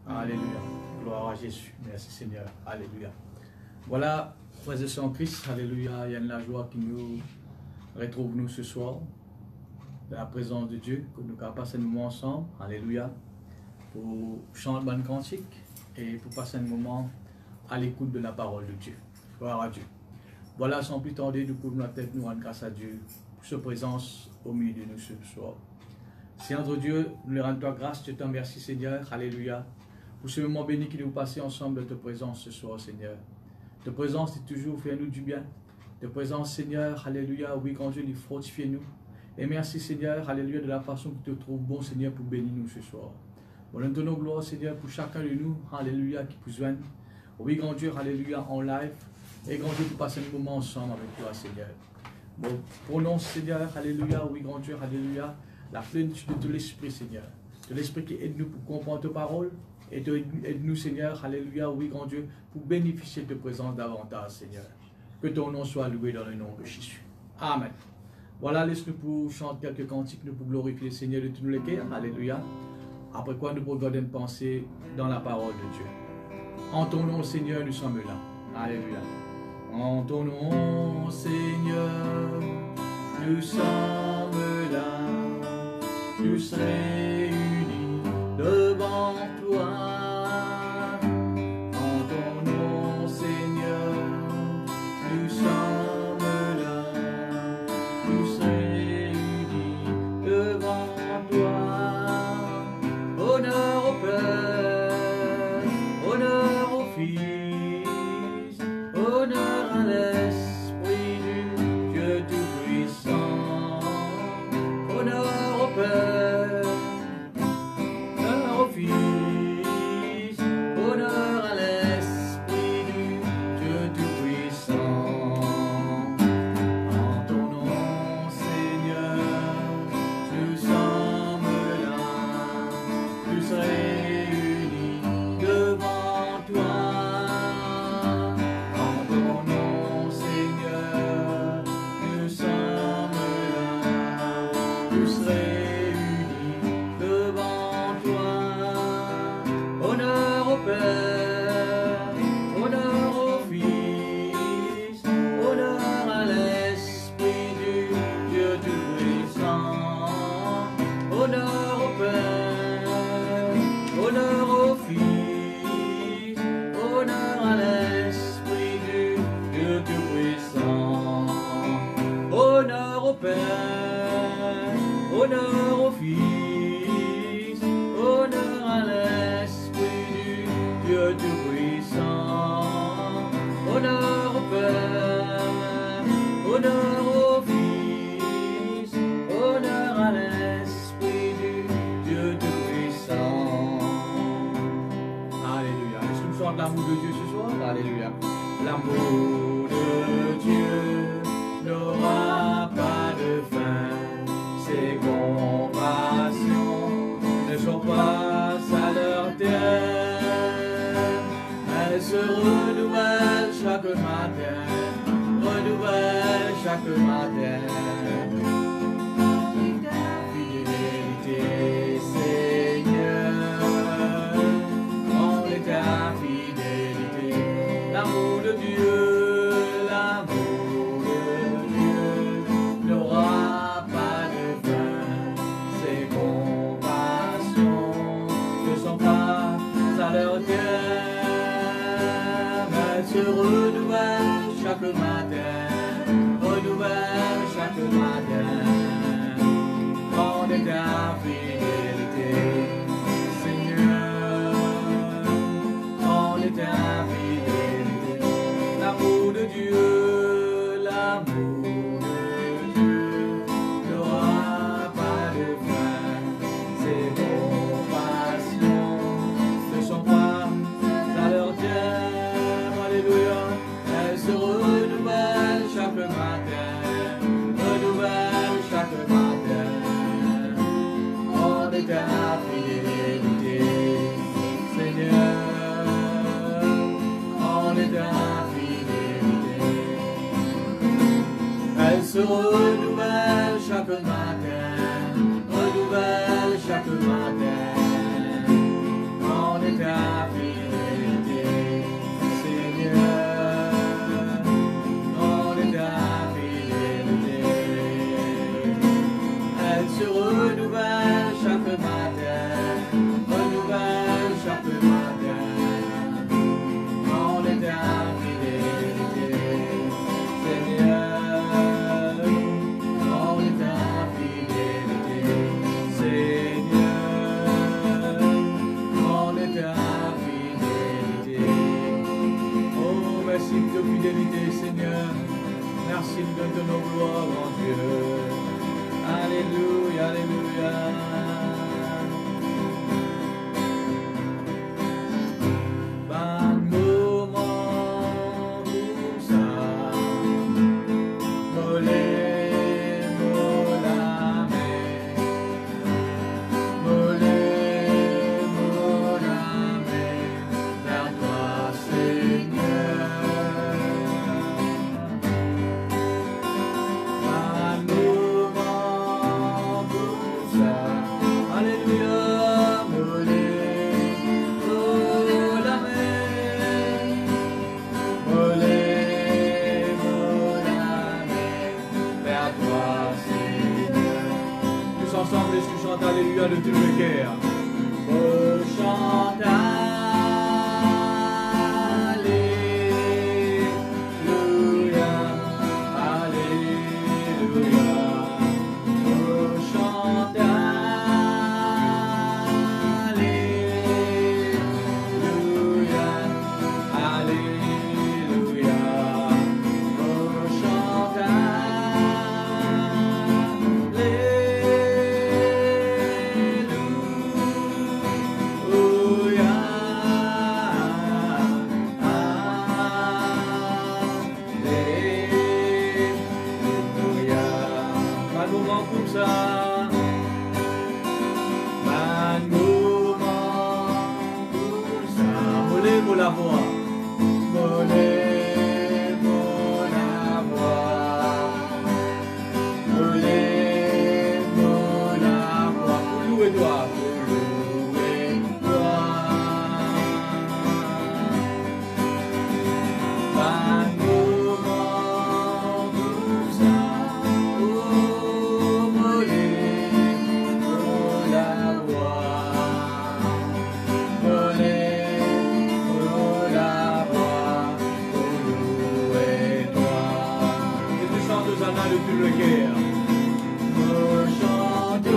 Alléluia. Gloire à Jésus. Merci Seigneur. Alléluia. Voilà, frères et sœurs en Christ. Alléluia. Il y a de la joie qui nous retrouve nous ce soir. Dans la présence de Dieu. Que nous passions un moment ensemble. Alléluia. Pour chanter bonne cantique. Et pour passer un moment à l'écoute de la parole de Dieu. Gloire à Dieu. Voilà, sans plus tarder, nous couvrons la tête, nous rendons grâce à Dieu pour sa présence au milieu de nous ce soir. Seigneur Dieu, nous lui rendons grâce, je te remercie Seigneur, alléluia, pour ce moment béni que nous passons ensemble de ta présence ce soir Seigneur. Ta présence est toujours fait nous du bien. Ta présence Seigneur, alléluia, oui grand Dieu, il fortifie nous. Et merci Seigneur, alléluia, de la façon que tu te trouves bon Seigneur pour bénir nous ce soir. Nous rendons nos gloires Seigneur pour chacun de nous, alléluia, qui peut joindre. Oui grand Dieu, alléluia, en live. Et grand Dieu, pour passer un moment ensemble avec toi, Seigneur. Bon, prononce, Seigneur, alléluia, oui, grand Dieu, alléluia, la plénitude de l'Esprit, Seigneur. De l'Esprit qui aide nous pour comprendre ta parole. Et aide-nous, Seigneur, alléluia, oui, grand Dieu, pour bénéficier de ta présence davantage, Seigneur. Que ton nom soit loué dans le nom de Jésus. Amen. Voilà, laisse-nous pour chanter quelques cantiques, nous pour glorifier le Seigneur de tous les cœurs, alléluia. Après quoi, nous pourrons garder une pensée dans la parole de Dieu. En ton nom, Seigneur, nous sommes là. Alléluia. En ton nom, Seigneur, nous sommes là, tous réunis devant toi. En ton nom, Seigneur, nous sommes là, tous réunis devant toi. Honneur au Père, honneur au Fils, honneur à l'Esprit du Dieu Tout-Puissant. Honneur au Père, honneur au Fils, honneur à l'Esprit du Dieu Tout-Puissant. En ton nom, Seigneur, nous sommes là, tous réunis devant toi. Honneur au Fils, honneur à l'Esprit du Dieu Tout-Puissant. Honneur au Père, honneur au Fils, honneur à l'Esprit du Dieu Tout-Puissant. Alléluia. Est-ce que nous chantons l'amour de Dieu ce soir? Alléluia. L'amour de Dieu n'aura pas de fin. Ses compassions ne sont pas à leur terme. Elles se renouvellent chaque matin, renouvellent chaque matin. Fidélité, Seigneur, on est ta fidélité. L'amour de Dieu, l'amour de Dieu n'aura pas de fin. Ses compassions ne sont pas à leur terme. Elles se renouvellent chaque matin, renouvellent chaque matin. On est ta fidélité, Seigneur, on est ta fidélité. L'amour de Dieu, l'amour de Dieu n'aura pas de fin. Ses compassions ne sont pas à leur terme. Alléluia. Elles se renouvellent chaque matin, renouvellent chaque matin. On est ta fidélité, Seigneur, on est ta fidélité. Elles se renouvellent chaque matin, renouvellent chaque matin. On est ta la voix. Voler, mon la voix. Voler, mon la voix. Pour louer toi. Pour louer toi. Un moment tout ça. Oh, voler, mon la voix. Voler, mon la voix. Pour louer toi. Et tu chantes Hosanna de tout le cœur. Oh, chante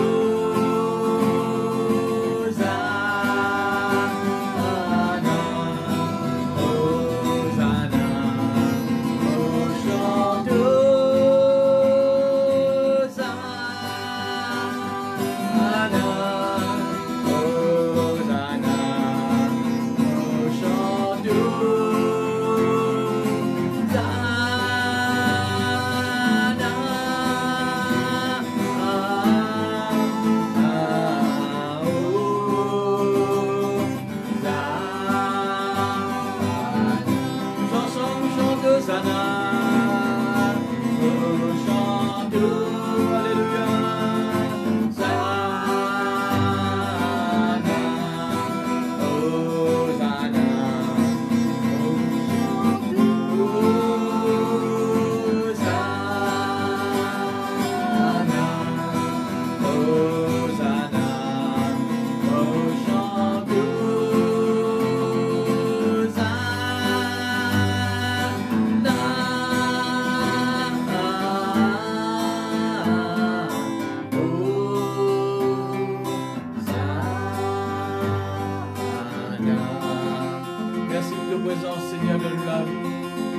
Merci de ta présence, Seigneur, de nous la vie.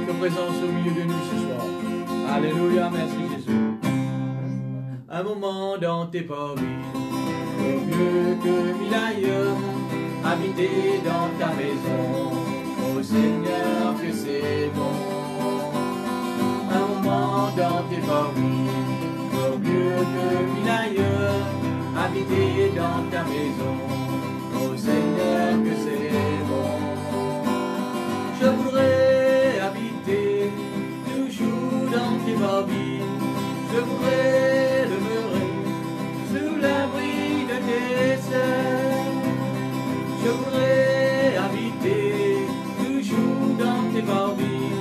Ta présence au milieu de nous ce soir. Alléluia, merci Jésus. Un moment dans tes parvis, vaut mieux que mille ailleurs, habiter dans ta maison. Oh Seigneur, que c'est bon. Un moment dans tes parvis, vaut mieux que mille ailleurs, habiter dans ta maison. Oh Seigneur, que c'est bon. Je voudrais habiter toujours dans tes parvis. Je voudrais demeurer sous l'abri de tes ailes. Je voudrais habiter toujours dans tes parvis.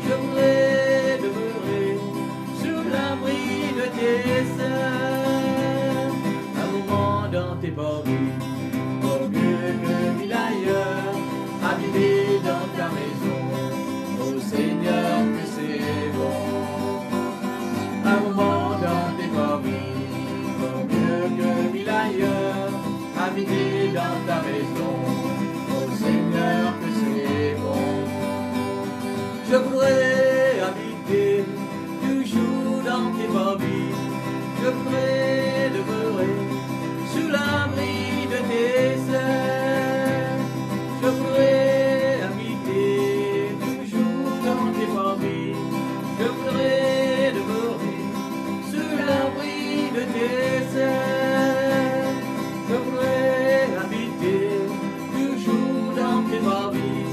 Je voudrais demeurer sous l'abri de tes ailes. Un moment dans tes parvis, au mieux que mille ailleurs, habiter dans ta maison. Oh Seigneur, que c'est bon. Un moment dans tes parvis, au mieux que mille ailleurs, habiter dans ta maison. Oh Seigneur, que c'est bon. Je voudrais habiter toujours dans tes parvis. Je voudrais demeurer sous l'abri de tes ailes. Je voudrais habiter toujours dans tes parvis. Je voudrais demeurer sous l'abri de tes ailes. Je voudrais habiter toujours dans tes parvis.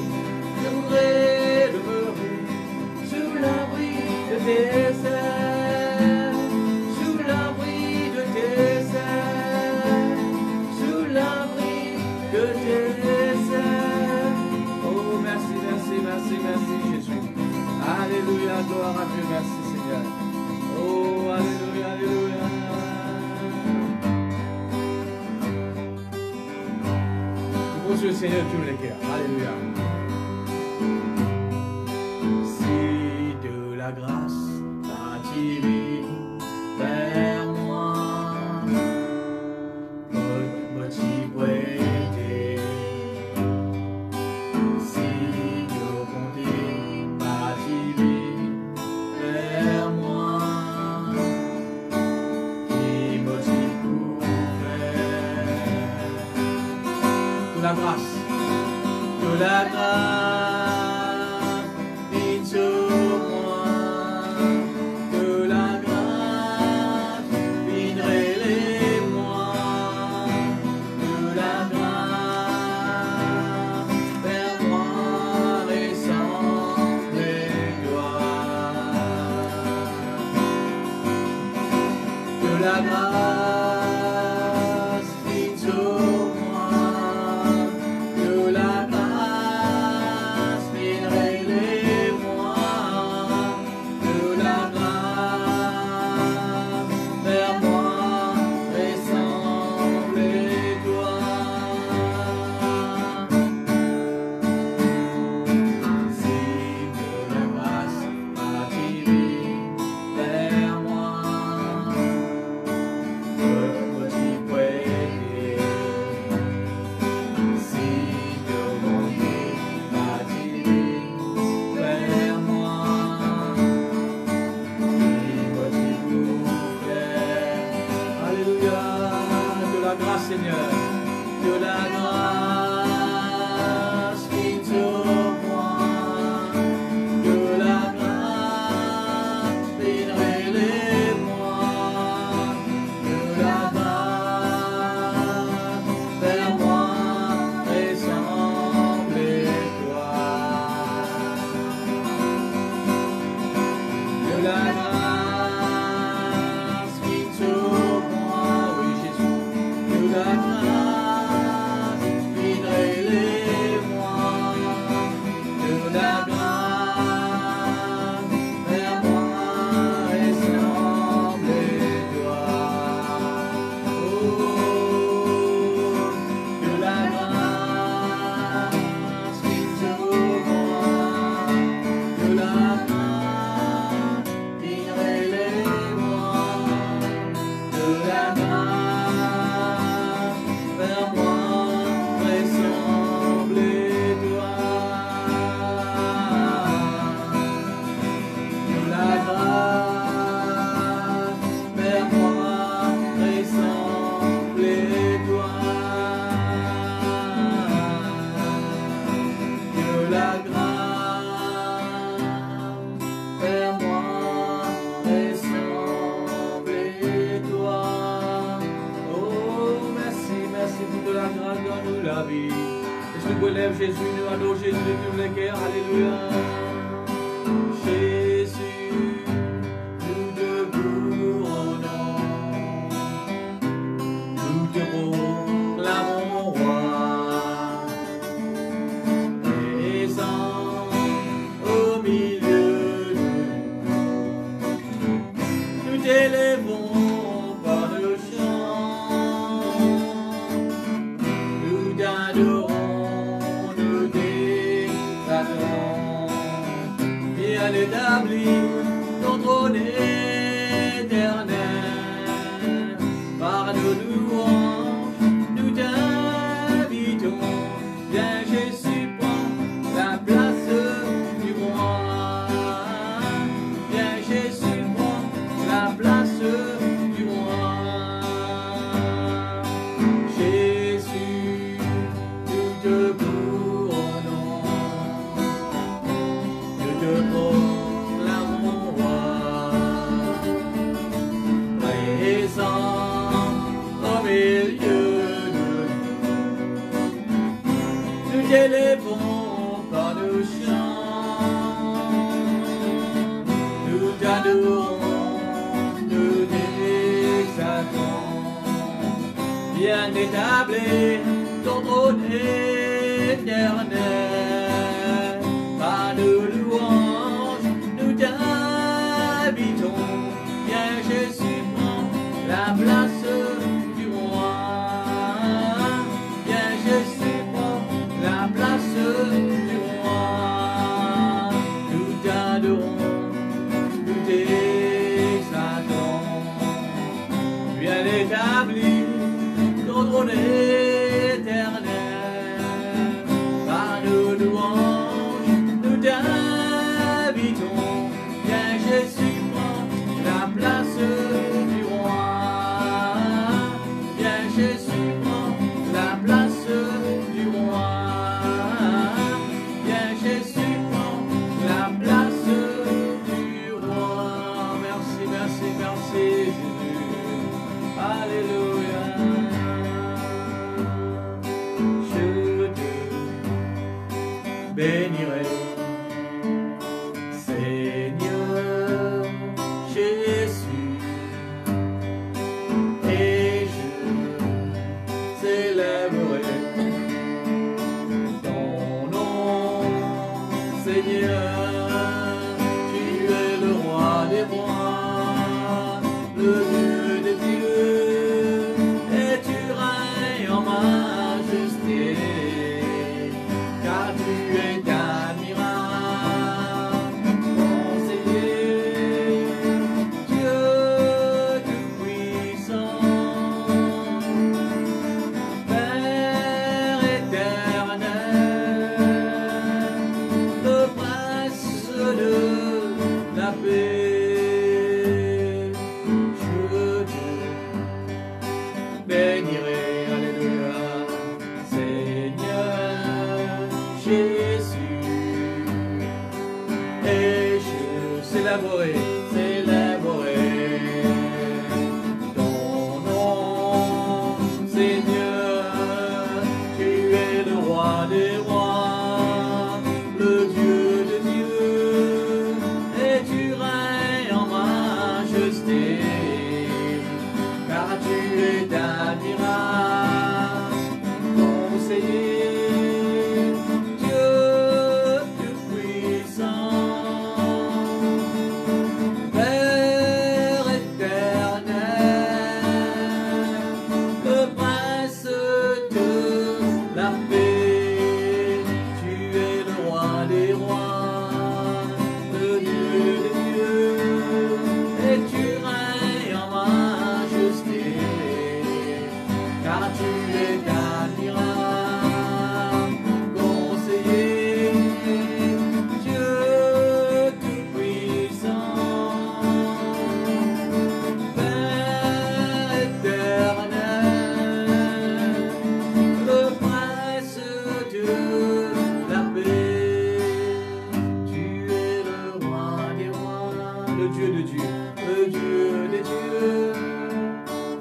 Je voudrais demeurer sous l'abri de tes ailes. Sous l'abri de tes ailes. Sous l'abri de tes ailes. Oh, merci, merci, merci, merci, Jésus. Alléluia, gloire à Dieu, merci, Seigneur. Oh, alléluia, alléluia. Pour le Seigneur, tous les cœurs. Alléluia. Si de la grâce t'attirer vers moi, me t'y prêter. Si de bonté t'attirer vers moi, qui me t'y couvert. De la grâce, de la grâce, viens sur moi, de la grâce, viendrai moi, de la grâce vers moi, nous relève Jésus, nous adorons Jésus de tous les cœurs. Alléluia. Jésus, nous te couronnons, nous te proclamons roi, présent au milieu de nous. Nous t'élèvons par le chant, nous t'adorons, nous t'exaltons, bien établi ton trône éternel, par nos louanges nous t'invitons, viens Jésus, prends la place du roi, viens Jésus, prends la place du roi. Jésus, nous te couronnons, nous te proclamons roi, présent au milieu de nous. Nous t'élèvons par le chant, nous t'adorons, nous t'exaltons, bien établi ton trône éternel, par nos louanges nous t'invitons, viens Jésus, prends la place du roi, viens Jésus, prends la place du roi. Nous t'adorons, nous t'exaltons, bien établi ton trône éternel, par nos louanges nous t'invitons, viens Jésus, prends la place du roi, viens Jésus, prends la place du roi, viens Jésus, prends la place du roi. Merci, merci, merci Jésus. Alléluia. Je te bénirai, Seigneur Jésus, et je célébrerai ton nom, Seigneur. Tu es le roi des rois, le Dieu des dieux, et tu règnes en majesté, car tu es admirable, conseiller, Dieu tout-puissant, Père éternel, le prince de la paix. Je te bénirai, alléluia, Seigneur Jésus, et je célébrerai ton nom, Seigneur. Tu es le roi des rois, le Dieu de Dieu, et tu règnes en majesté, car tu es admirable, conseiller, Dieu tout-puissant, Père éternel, le prince de la paix. Tu es le roi des rois, le Dieu des dieux, et tu règnes en majesté, car tu es admirable, conseiller, Dieu tout-puissant, Père éternel, le prince de la paix. Tu es le roi des rois, le Dieu de Dieu, le Dieu des dieux,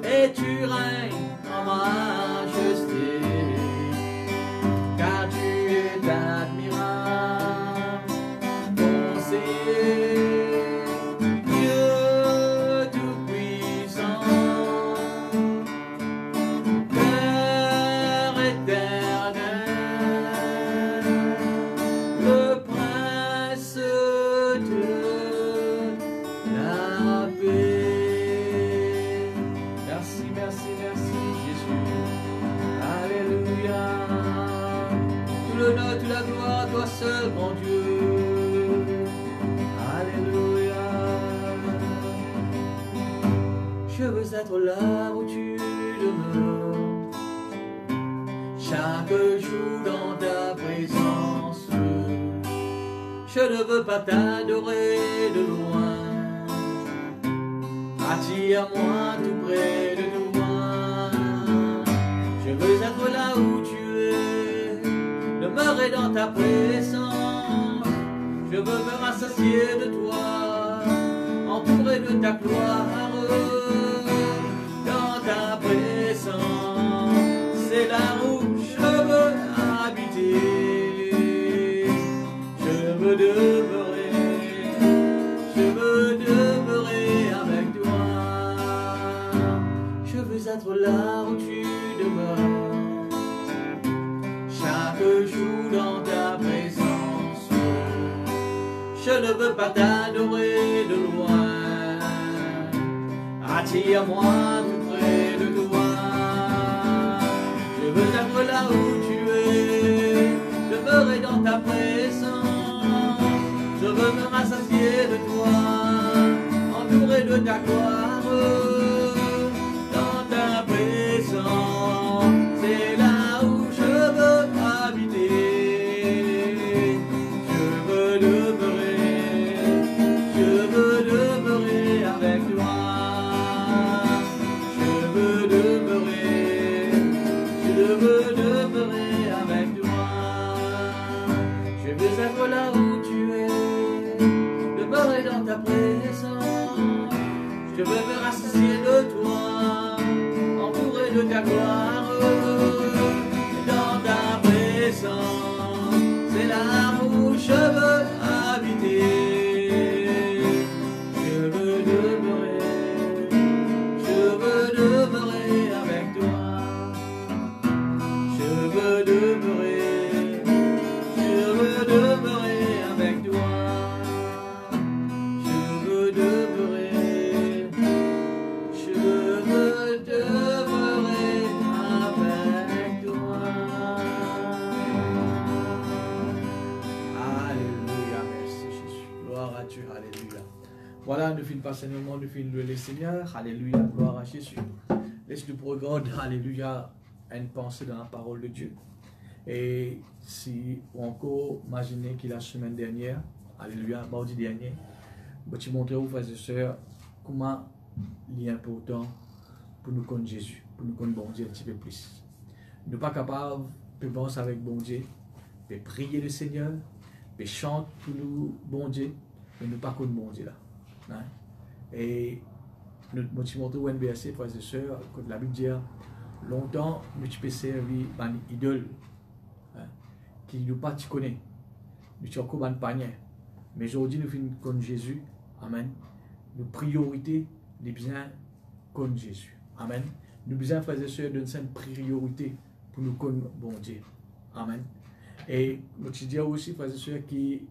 et tu règnes en majesté, car tu tout l'honneur, toute la gloire, toi seul, mon Dieu. Alléluia. Je veux être là où tu demeures, chaque jour dans ta présence. Je ne veux pas t'adorer de loin, attire-moi tout près de toi. Je veux être là où tu es, demeurer dans ta présence. Je veux me rassasier de toi, entouré de ta gloire. Dans ta présence, c'est là où je veux habiter. Je veux demeurer avec toi. Je veux être là où tu demeures, chaque jour dans ta présence. Je ne veux pas t'adorer de loin, attire-moi tout près de toi. Je veux être là où tu es, demeurer dans ta présence. Je veux me rassasier de toi, entouré de ta gloire. Dans ta présence, c'est là où je veux habiter. Je veux demeurer avec toi. Je veux demeurer avec toi. Je veux être là où tu es, demeurer dans ta présence. Je veux me rassasier de toi, entouré de ta gloire. Dans ta présence, c'est là où je veux habiter. Je veux demeurer avec toi. Je veux demeurer avec toi. Je veux demeurer avec toi. Alléluia, merci Jésus. Gloire à Dieu, alléluia. Voilà, nous finissons par ce moment, nous finissons le Seigneur. Alléluia, gloire à Jésus. Laisse-nous regarder, alléluia, une pensée dans la parole de Dieu. Et si encore, imaginez que la semaine dernière, alléluia, mardi dernier, je vais montrer aux frères et sœurs comment il est important pour nous connaître Jésus, pour nous connaître bon Dieu un petit peu plus. Nous ne sommes pas capables de penser avec bon Dieu, de prier le Seigneur, de chanter pour nous bon Dieu, mais nous ne pas connaître bon Dieu là. Hein? Et nous vais montrer au NBSC, frères et sœurs, quand la Bible dit longtemps, nous avons servi une idole qui nous pas connaît. Nous avons encore un panier. Mais aujourd'hui, nous finissons comme Jésus. Amen. Nos priorités, nous besoin comme Jésus. Amen. Nous besoin, frères et sœurs, donner une priorité pour nous connaître bon Dieu. Amen. Et nous disons aussi, frères et sœurs, qui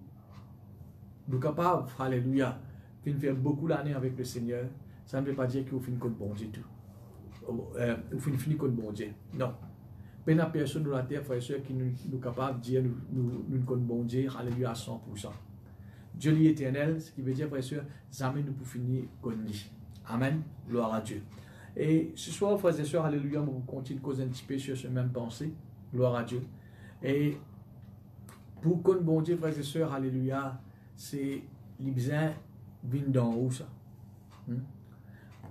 nous sommes capables, alléluia, de faire beaucoup d'années avec le Seigneur. Ça ne veut pas dire que vous finissez comme bon Dieu tout. Vous finissez comme bon Dieu. Non. Il n'y a personne dans la terre, frères et sœurs, qui nous est capable de dire nous connaissons bon Dieu, alléluia, à 100%. Dieu est éternel, ce qui veut dire, frères et sœurs, jamais nous pouvons finir comme lui. Amen. Gloire à Dieu. Et ce soir, frères et sœurs, alléluia, on continue de causer un petit peu sur ce même pensée. Gloire à Dieu. Et pour connaître bon Dieu, frères et sœurs, alléluia, c'est les besoins viennent d'en haut, ça.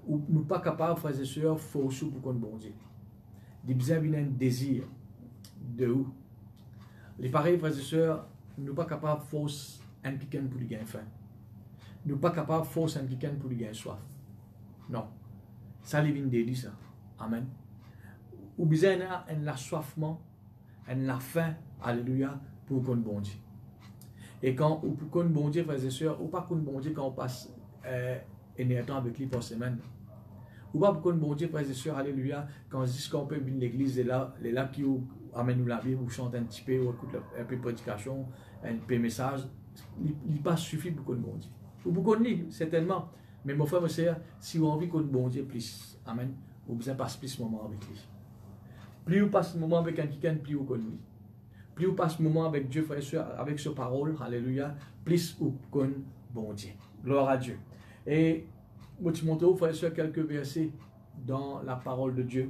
Ou nous pas capables, frères et sœurs, forcer pour connaître bon Dieu. Les besoins viennent un désir de où? Les pareils, frères et sœurs, nous ne sommes pas capables de forcer un quelqu'un pour lui gagner faim. Nous ne sommes pas capables de forcer un quelqu'un pour lui gagner soif. Non. Ça, les vient de ça. Amen. Ou besoin un assoiffement, un faim, alléluia, pour qu'on bon Dieu. Et quand on peut connaître bon Dieu, frères et sœurs, ou pas connaître bon Dieu quand on passe un temps avec lui pour semaine. Ou pas pour connaître bon Dieu, frères et sœurs, alléluia, quand on dit qu'on peut venir l'église, les là qui amènent nous la Bible, ou chante un petit peu, ou écoute un peu de prédication, un peu de message, il pas suffit pour connaître bon Dieu. Ou pour connaître, certainement. Mais mon frère, ma sœur, si vous avez envie de connaître bon Dieu, plus, amen, vous besoin passer plus de moments avec lui. Plus vous passez de moments avec quelqu'un, plus vous connaissez. Plus vous passez moment avec Dieu, frères et sœurs, avec sa parole, alléluia, plus vous connaissez bon Dieu. Gloire à Dieu. Et je vais montrer aux frères et sœurs quelques versets dans la parole de Dieu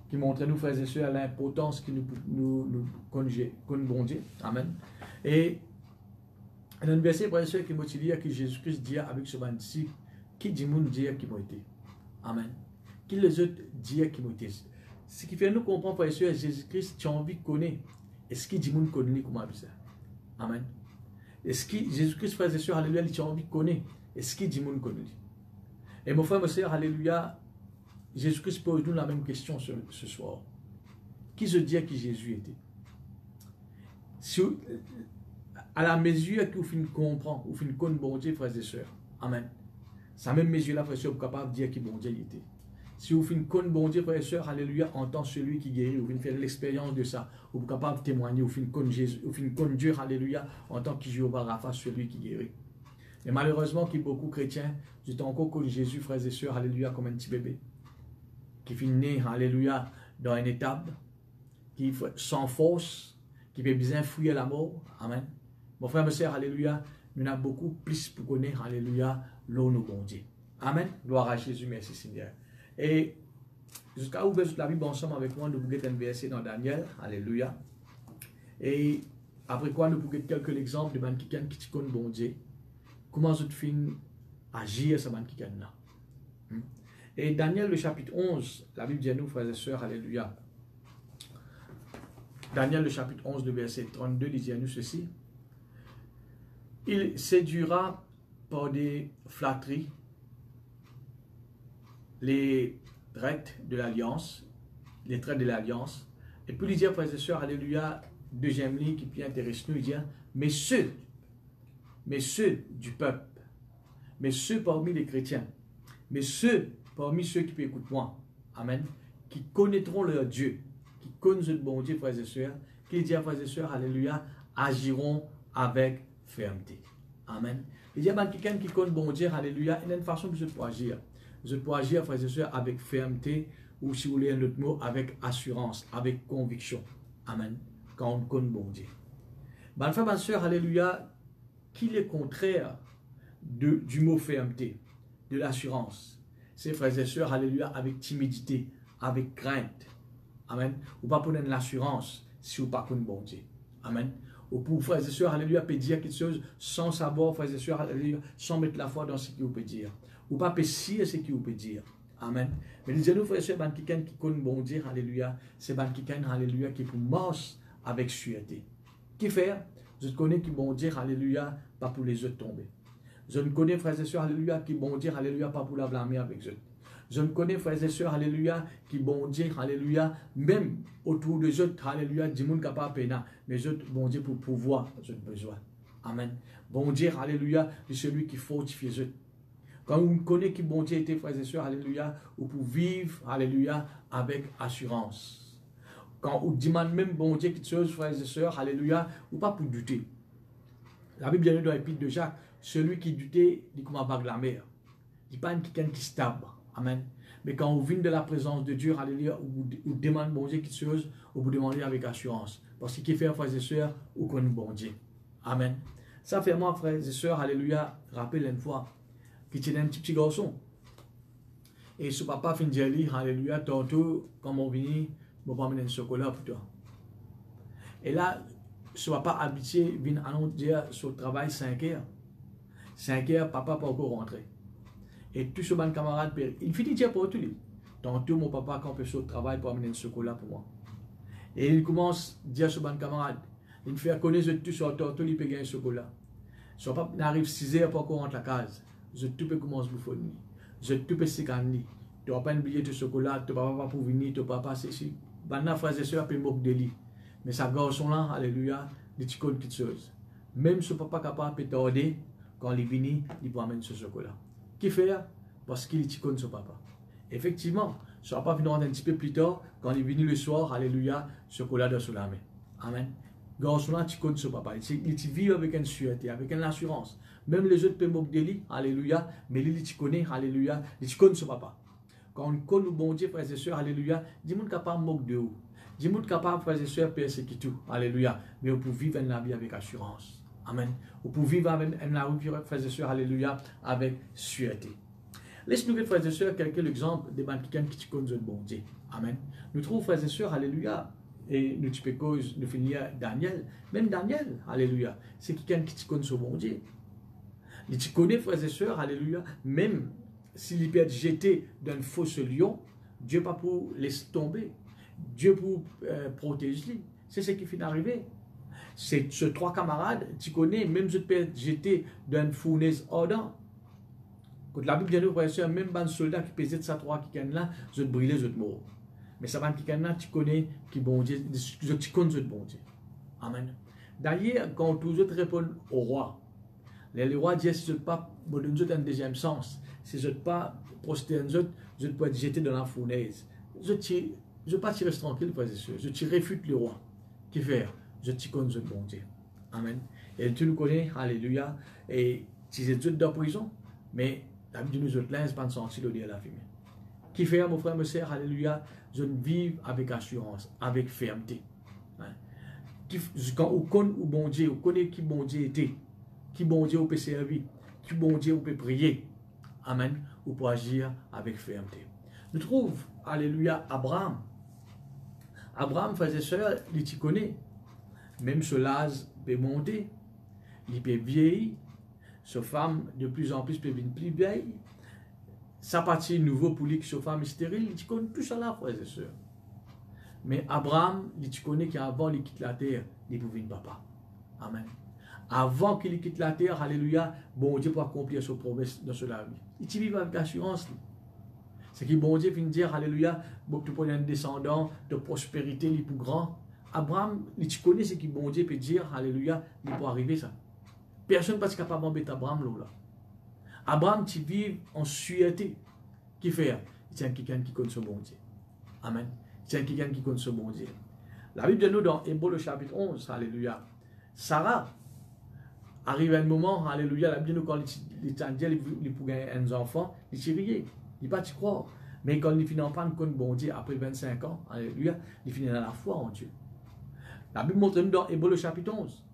qui montrent nous, frères et sœurs, l'importance que nous connaissons bon Dieu. Amen. Et dans un verset, frères et sœurs, qui m'a dit que Jésus-Christ dit avec ce disciple, qui dit mon Dieu qui m'a été. Amen. Qui les autres disent qui m'a été. Ce qui fait nous comprendre, frères et sœurs, Jésus-Christ, tu as envie de connaître. Est-ce qu'il dit mon connaît comment ça? Amen. Est-ce que Jésus-Christ, frères et sœurs, alléluia, tu as envie de connaître? Est-ce qu'il dit mon connaît? Et mon frère, ma sœur, alléluia, Jésus-Christ pose nous la même question ce soir. Qui se dit qui Jésus était? Si, à la mesure que vous finissez comprendre, vous finissez connaître bon Dieu, frères et sœurs. Amen. C'est à même mesure-là, frères et sœurs, vous êtes capable de dire qui bon Dieu était. Si vous finissez connaître bon Dieu, frères et sœurs, alléluia, en tant que celui qui guérit, vous finissez faire l'expérience de ça, vous êtes capable de témoigner, vous finissez connaître Jésus, vous finissez connaître Dieu, alléluia, en tant que Jéhovah Rapha, celui qui guérit. Et malheureusement, qu'il y a beaucoup de chrétiens, je suis encore connu Jésus, frères et sœurs, alléluia, comme un petit bébé, qui finit né, alléluia, dans une étape, qui sans force, qui peut bien fuir la mort. Amen. Mon frère, ma sœur, alléluia, nous avons beaucoup plus pour connaître, alléluia, l'eau nous bon Dieu. Amen. Gloire à Jésus, merci Seigneur. Et jusqu'à ouvrir la Bible ensemble avec moi, nous pouvons un verset dans Daniel, alléluia. Et après quoi, nous pouvons quelques exemples de quelqu'un qui connaît bon Dieu. Comment vous finissez agir sur quelqu'un là. Et Daniel, le chapitre 11, la Bible dit à nous, frères et sœurs, alléluia. Daniel, le chapitre 11, le verset 32, il dit à nous ceci. Il séduira par des flatteries les traites de l'alliance, et puis il dit, frères et sœurs, alléluia, deuxième ligne qui peut intéresser nous, il dit, mais ceux du peuple, mais ceux parmi les chrétiens, mais ceux parmi ceux qui peuvent écouter moi, amen, qui connaîtront leur Dieu, qui connaissent le bon Dieu, frères et sœurs, qui dit, frères et sœurs, alléluia, agiront avec fermeté. Amen. Il y a quelqu'un qui connaît bon Dieu, alléluia, il y a une façon que je peux agir. Je peux agir, frères et sœurs, avec fermeté, ou si vous voulez un autre mot, avec assurance, avec conviction. Amen. Quand on connaît bon Dieu. Ma frère, ma sœur, alléluia, qu'il est contraire du mot fermeté, de l'assurance. C'est, frères et sœurs, alléluia, avec timidité, avec crainte. Amen. Ou pas pour donner l'assurance si vous ne connaissez pas bon Dieu. Amen. Ou pour, frères et sœurs, alléluia, peut dire quelque chose sans savoir, frères et sœurs, alléluia, sans mettre la foi dans ce qu'il vous peut dire. Ou pas pécher ce qu'il vous peut dire. Amen. Mais disons-nous, frères et sœurs, quelqu'un qui connaît bon Dieu, alléluia, c'est quelqu'un, alléluia, qui pour marcher avec sûreté. Qui fait? Je connais qui bon Dieu, alléluia, pas pour les autres tomber. Je ne connais, frères et sœurs, alléluia, qui bon Dieu, alléluia, pas pour la blâmer avec eux. Je ne connais, frères et sœurs, alléluia, qui bon Dieu, alléluia, même autour des autres, alléluia, du monde capable de peine, mais autres, bon Dieu, pour pouvoir, j'ai besoin. Amen. Bon Dieu, alléluia, c'est celui qui fortifie eux. Quand vous connaissez qui bon Dieu était, frères et sœurs, alléluia, vous pouvez vivre, alléluia, avec assurance. Quand vous demandez même bon Dieu quelque chose, frères et sœurs, alléluia, ou pas pour douter. La Bible dit dans l'épître de Jacques, celui qui doutait, il comme un la mer. Il n'est pas quelqu'un qui stable. Amen. Mais quand vous venez de la présence de Dieu, alléluia, vous demandez bon Dieu quelque chose, vous demandez avec assurance. Parce que qui fait, frères et sœurs, vous connaissez bon Dieu. Amen. Ça fait moi, frères et sœurs, alléluia, rappelle une fois, qui était un petit garçon. Et ce papa fin de dire, alléluia, tantôt, quand on vient, je vais amener un chocolat pour toi. Et là, ce papa habitué vient annoncer dire sur le travail 5 heures. 5 heures, papa pas encore rentré. Et tout ce bon camarade, il finit de dire pour tout lui. Tantôt, mon papa, quand il peut sur le travail, pour amener un chocolat pour moi. Et il commence à dire à ce bon camarade, il me fait connaître tout sur tantôt, il peut gagner un chocolat. Son papa n'arrive 6 heures pour qu'on rentre la case. Je tout peux commencer à bouffonner. Je tout peux s'écarner. Tu n'as pas un billet de chocolat, tu ne vas pas pour venir, tu ne vas pas passer ici. Maintenant, frères et sœurs, il peut moquer de lui. Mais sa garçon là, alléluia, il te connaît quelque chose. Même ce papa capable de t'aider, quand il vient, il peut amener ce chocolat. Qui fait? Parce qu'il te connaît ce papa. Effectivement, ce papa vient un petit peu plus tard, quand il vient le soir, alléluia, chocolat dans la main. Amen. Garçon là, tu connais ce papa. Il te vit avec une sûreté, avec une assurance. Même les autres peuvent moquer de lui, alléluia, mais lui, tu connais, alléluia, il te connaît ce papa. Quand on connaît le bon Dieu, frères et sœurs, alléluia, dis-moi capable de moquer de vous. Dis-moi capable, frères et sœurs, persécuter tout. Alléluia. Mais vous pouvez vivre la vie avec assurance. Amen. Vous pouvez vivre la vie, frères et sœurs, alléluia, avec sûreté. Laisse-nous, frères et sœurs, quelques exemples de quelqu'un qui connaît le bon Dieu. Amen. Nous trouvons, frères et sœurs, alléluia, et nous nous finir Daniel. Même Daniel, alléluia, c'est quelqu'un qui connaît ce bon Dieu. Il connaît, frères et sœurs, alléluia, même s'il peut être jeté d'un faux lion, Dieu pas pour laisser tomber. Dieu pour protéger. C'est ce qui finit d'arriver. C'est ces trois camarades, tu connais, même je peux être jeté d'une fournaise ardente. Quand la Bible dit, frères et sœurs, même un soldat qui pesait de sa trois qui là, je te brûler, je te mort. Mais ça va qui là, tu connais qui bon Dieu, tu connais ce bon Dieu. Amen. D'ailleurs, quand tous autres répondent au roi, les rois disent, si je ne pas, bon, nous autres un deuxième sens, si je ne pas proster nous autres, je peux être jeté dans la fournaise. Je ne pas tirer tranquille, frères et sœurs. Je te réfute le roi. Qui fait? Je te connais ce bon Dieu. Amen. Et tu nous connais, alléluia. Et tu es dans la prison, mais la Bible nous autres là, c'est pas de sentir l'odeur de la fumée. Qui fait, mon frère, ma sœur, alléluia, je vis avec assurance, avec fermeté. Quand on connaît le bon Dieu, on connaît qui bon Dieu était, qui bon Dieu on peut servir, qui bon Dieu on peut prier. Amen. On peut agir avec fermeté. Nous trouvons, alléluia, Abraham. Abraham, frères et sœurs, il t'y connaît. Même ce Laz peut monter, il peut vieillir, sa femme de plus en plus peut venir plus vieille. Ça partit nouveau pour lui que sa femme est stérile, il connaît tout ça là, frères et sœurs. Mais Abraham, il connaît qu'avant il quitte la terre, il pouvait venir papa. Amen. Avant qu'il quitte la terre, alléluia, bon Dieu pour accomplir ses promesses dans cela vie. Il vit avec assurance. C'est que bon Dieu vient dire, alléluia, tu prends un descendant de prospérité, il est plus grand. Abraham, tu connais ce que bon Dieu peut dire, alléluia, il peut arriver ça. Personne n'est pas capable d'embêter Abraham là. Abraham, tu vis en sûreté. Qui fait? Il y a quelqu'un qui connaît ce bon Dieu. Amen. Il y a quelqu'un qui connaît ce bon Dieu. La Bible de nous dans Hébreux le chapitre 11, alléluia. Sarah arrive à un moment, alléluia, la Bible de nous quand il pouvait gagner un enfant, il s'y riait. Il ne pas y croire. Mais quand il finit en prendre compte bon Dieu, après 25 ans, alléluia, il finit dans la foi en Dieu. La Bible montre nous dans Hébreux le chapitre 11,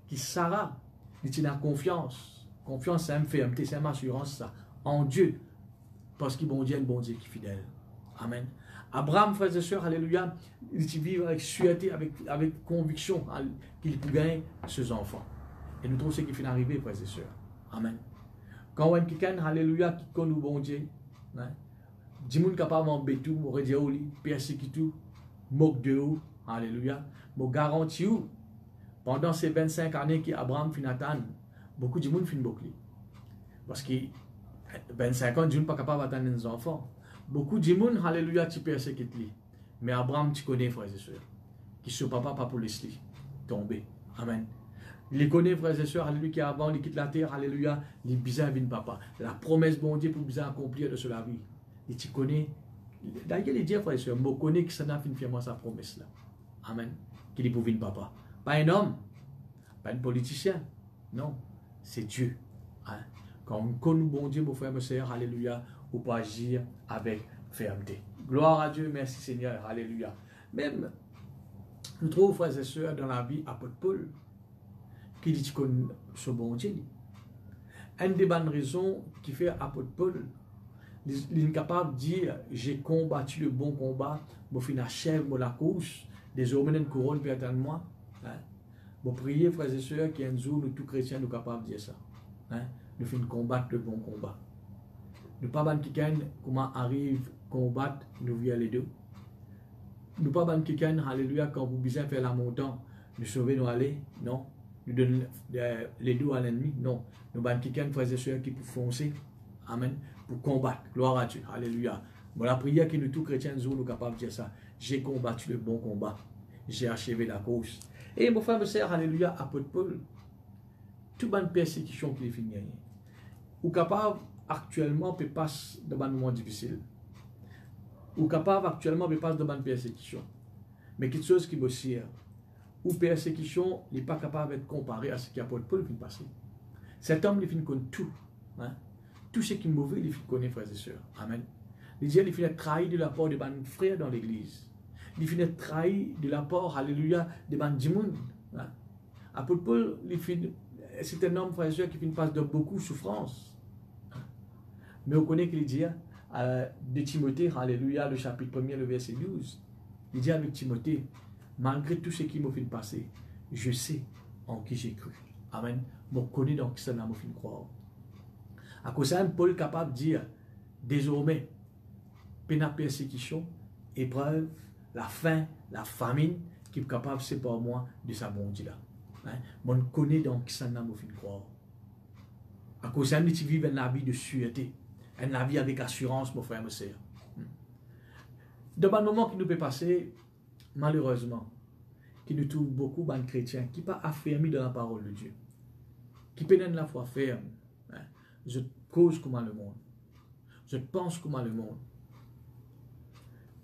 que Sarah, il a confiance. Confiance, c'est une fermeté, c'est une assurance, ça, en Dieu. Parce que bon Dieu est un bon Dieu qui est fidèle. Amen. Abraham, frères et sœurs, alléluia, il vit avec sûreté, avec conviction qu'il peut gagner ses enfants. Et nous trouvons ce qui finit d'arriver, frères et sœurs. Amen. Quand on a quelqu'un, alléluia, qui connaît le bon Dieu, dis moi capable d'embêter, m'aurait dit, persécuter, moque de vous, alléluia, me garantis, pendant ces 25 années qu'Abraham finit d'attendre, beaucoup de monde finit boucler. Parce que 25 ans, Dieu n'est pas capable d'attendre des enfants. Beaucoup de monde, alléluia, tu persécutes lui. Mais Abraham, tu connais, frères et sœurs, qui ne papa pas pour laisser tomber. Amen. Il les connaît, frères et sœurs, alléluia, qui avant, il quitte la terre, alléluia, il bizarre vient papa. La promesse, bon Dieu, pour bizarre accomplir de cela vie. Et tu connais, d'ailleurs, il dit, frères et sœurs, je connais que ça n'a fini faire moi sa promesse là. Amen. Qu'il est pour venir papa. Pas un homme, pas un politicien. Non, c'est Dieu. Hein? Quand on connaît bon Dieu, mon frère, ma sœur, alléluia, on peut agir avec fermeté. Gloire à Dieu, merci Seigneur, alléluia. Même, nous trouvons, frères et sœurs, dans la vie, apôtre Paul, qui dit qu'on ce bon Dieu. Une des bonnes raisons qui fait apôtre Paul, il est capable de dire, j'ai combattu le bon combat, je finis achève la course, désormais une couronne vient de moi. Bon, priez, frères et sœurs, qu'il y a un jour, nous, tous chrétiens, nous sommes capables de dire ça. Hein? Nous faisons combattre le bon combat. Nous ne pas quelqu'un comment arrive combattre, nous vient les deux. Nous ne pas quelqu'un, alléluia, quand vous besoin faire la montagne, nous sauver, nous aller, non. Nous donnons les deux à l'ennemi, non. Nous avons quelqu'un, frères et sœurs, qui peut foncer, amen, pour combattre. Gloire à Dieu, alléluia. Bon, la prière que nous, tous chrétiens, nous sommes capables de dire ça. J'ai combattu le bon combat. J'ai achevé la course. Et mon frère, me sert, alléluia, apôtre Paul, toute bonne persécution qu'il finit gagner. Ou capable actuellement peut passer de un moment difficile. Ou capable actuellement peut passer de bonne persécution. Mais quelque chose qui me sert. Ou persécution n'est pas capable d'être comparé à ce qu'apôtre Paul finit passer. Cet homme, il finit connaître tout. Hein? Tout ce qui est mauvais, il finit connaître, frères et sœurs. Amen. Il dit, il finit trahi de la part de bonnes frères dans l'église. il finit trahi de la part, alléluia, de Bandimoun. Apôtre Paul, c'est un homme, frère et soeur, qui finit passe de beaucoup de souffrance. Mais on connaît qu'il dit de Timothée, alléluia, le chapitre 1er, le verset 12. Il dit avec Timothée, malgré tout ce qui m'a fait passer, je sais en qui j'ai cru. Amen. Je connais dans qui ça m'a fait croire. À cause de ça, Paul est capable de dire, désormais, peine à persécution, épreuve, la faim, la famine, qui est capable, c'est pas moi, de sa bonté là. Je connais dans qui ça m'a fait croire. À cause de ça, tu vis une vie de sûreté, une vie avec assurance, mon frère, mon sœur. Dans le moment qui nous peut passer, malheureusement, qui nous trouve beaucoup de chrétiens qui ne sont pas affermis dans la parole de Dieu, qui peinent la foi ferme. Je cause comment le monde, je pense comment le monde.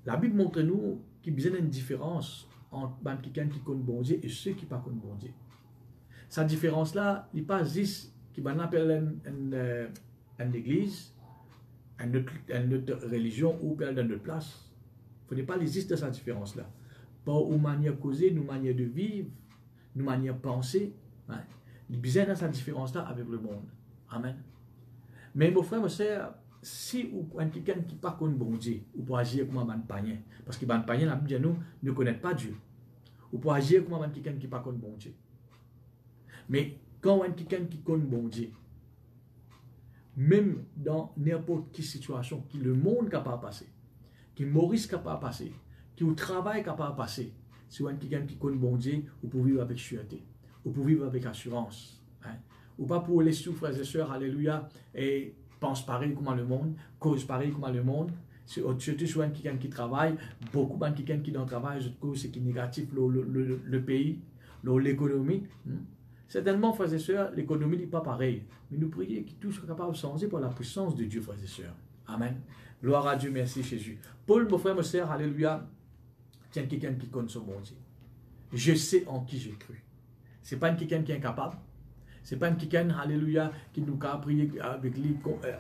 La Bible montre nous qu'il y a une différence entre quelqu'un qui connaît bon Dieu et ceux qui ne connaissent pas bon Dieu. Cette différence-là, il n'est pas juste qui appelle une église, une autre religion ou dans une autre place. Il ne faut pas exister cette différence-là. Pas une manière de causer, une manière de vivre, une manière de penser. Il y a besoin de cette différence-là avec le monde. Amen. Mais mon frère, ma soeur, si vous êtes quelqu'un qui n'est pas connu bon Dieu, vous pouvez agir comme un païen. Parce que les païens, la Bible dit nous, ne connaissent pas Dieu. Vous pouvez agir comme quelqu'un qui n'est pas connu bon Dieu. Mais quand vous êtes quelqu'un qui connaît bon Dieu, même dans n'importe quelle situation, qui le monde est capable de passer, qui Maurice est capable de passer, qui au travail est capable de passer, si vous êtes quelqu'un qui connaît bon Dieu, vous pouvez vivre avec sûreté, vous pouvez vivre avec assurance. Ou pas pour les sous, frères et sœurs, alléluia, et pense pareil comme le monde, cause pareil comme le monde. Surtout si vous êtes quelqu'un qui travaille, beaucoup de quelqu'un qui dans le travail, je trouve ce qui est négatif, le pays, l'économie. Certainement, frères et sœurs, l'économie n'est pas pareille. Mais nous prions que tout soit capable de changer par la puissance de Dieu, frères et sœurs. Amen. Gloire à Dieu, merci Jésus. Paul, mon frère, ma sœur, alléluia, tiens quelqu'un qui connaît son bon Dieu. Je sais en qui j'ai cru. Ce n'est pas quelqu'un qui est incapable. Ce n'est pas quelqu'un, alléluia, qui nous a prié avec lui,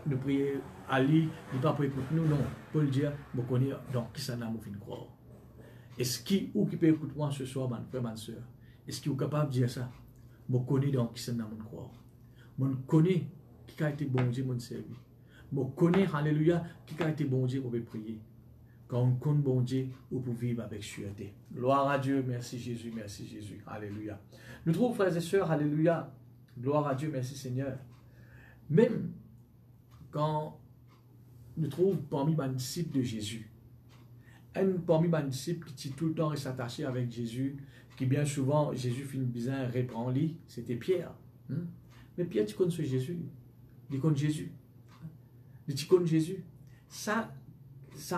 nous prier à lui, il ne va pas écouter nous, non. Paul dit, je connais donc qui ça n'a pas fait croire. Est-ce qui peut écouter moi ce soir, mon frère, ma soeur? Est-ce qu'il est capable de dire ça? Je connais donc qui ça n'a pas fait croire. Je connais qui a été bon Dieu, mon servi. Je connais, alléluia, qui a été bon Dieu pour prier. Quand on connaît bon Dieu, on peut vivre avec sûreté. Gloire à Dieu, merci Jésus, alléluia. Nous trouvons, frères et sœurs, alléluia. Gloire à Dieu, merci Seigneur. Même quand nous trouvons parmi les disciples de Jésus, parmi les disciples qui tout le temps est attaché avec Jésus, qui bien souvent, Jésus finit bien reprend-lui, c'était Pierre. Mais Pierre, tu connais ce Jésus. Il connaît Jésus. Tu connais Jésus. Ça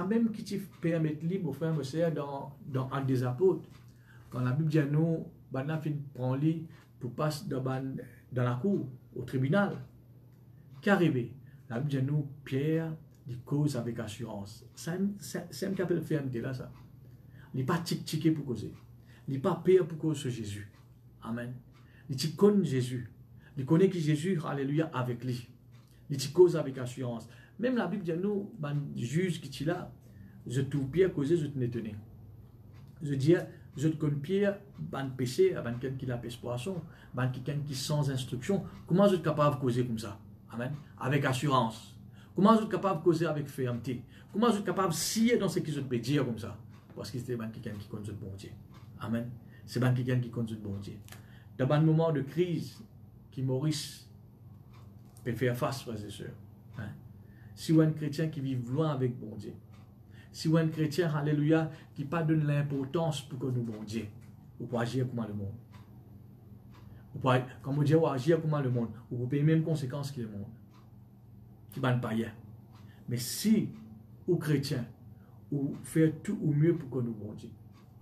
même qui te permet de mon frère, mon sœur, dans un des apôtres. Quand la Bible dit à nous, Bana finit prend lui pour passer dans la cour, au tribunal. Qu'arrivé? La Bible dit à nous, Pierre, il cause avec assurance. C'est un qui appelle fermeté là, ça. Il n'est pas tic-tiqué pour causer. Il n'est pas pire pour causer Jésus. Amen. Il connaît Jésus. Il connaît que Jésus, alléluia, avec lui. Il cause avec assurance. Même la Bible dit à nous, les juges qui sont là, je trouve Pierre causer, je te n'étonne. Je dis, je te connais Pierre, ban péché, ban quelqu'un qui la pêche poisson, ban quelqu'un qui sans instruction. Comment je suis capable de causer comme ça? Amen. Avec assurance. Comment je suis capable de causer avec fermeté? Comment je suis capable de scier dans ce que je peux dire comme ça? Parce que c'est quelqu'un qui connaît le bon Dieu. Amen. C'est quelqu'un qui connaît le bon Dieu. Dans un moment de crise, qui Maurice peut faire face, frères et sœurs. Si vous êtes un chrétien qui vit loin avec bon Dieu, si vous êtes un chrétien, alléluia, qui n'a pas donne l'importance pour que nous, bon Dieu, vous pouvez agir comme le monde. Vous pouvez, comme vous dites, vous agir comme le monde. Vous pouvez payer les mêmes conséquences que le monde. Qui ne pas rien. Mais si vous chrétiens, vous faites tout au mieux pour que nous, bon Dieu.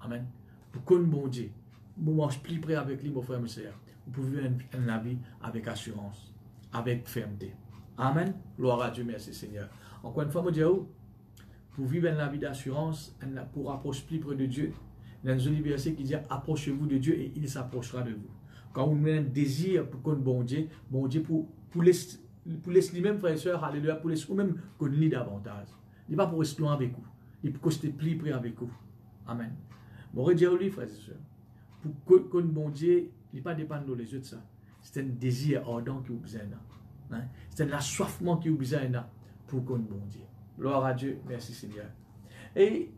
Amen. Pour que nous, bon Dieu, vous mangez plus près avec lui, mon frère, mes sœurs. Vous pouvez vivre un vie avec assurance, avec fermeté. Amen. Gloire à Dieu, merci Seigneur. Encore une fois, je dis pour vivre une vie d'assurance, pour approcher plus près de Dieu, il y a un joli verset qui dit approchez-vous de Dieu et il s'approchera de vous. Quand vous avez un désir pour qu'on bon Dieu pour laisser lui-même, frères et sœurs, alléluia, pour laisser vous-même qu'on lit davantage. Il n'est pas pour rester loin avec vous, il est pour rester plus près avec vous. Amen. Mon redire lui, frères et sœurs, pour que bon Dieu, il n'est pas dépendant les autres, ça. C'est un désir ardent qui vous besoin. Hein? C'est un assoiffement qui vous besoin pour qu'on bon Dieu. Gloire à Dieu, merci Seigneur. Et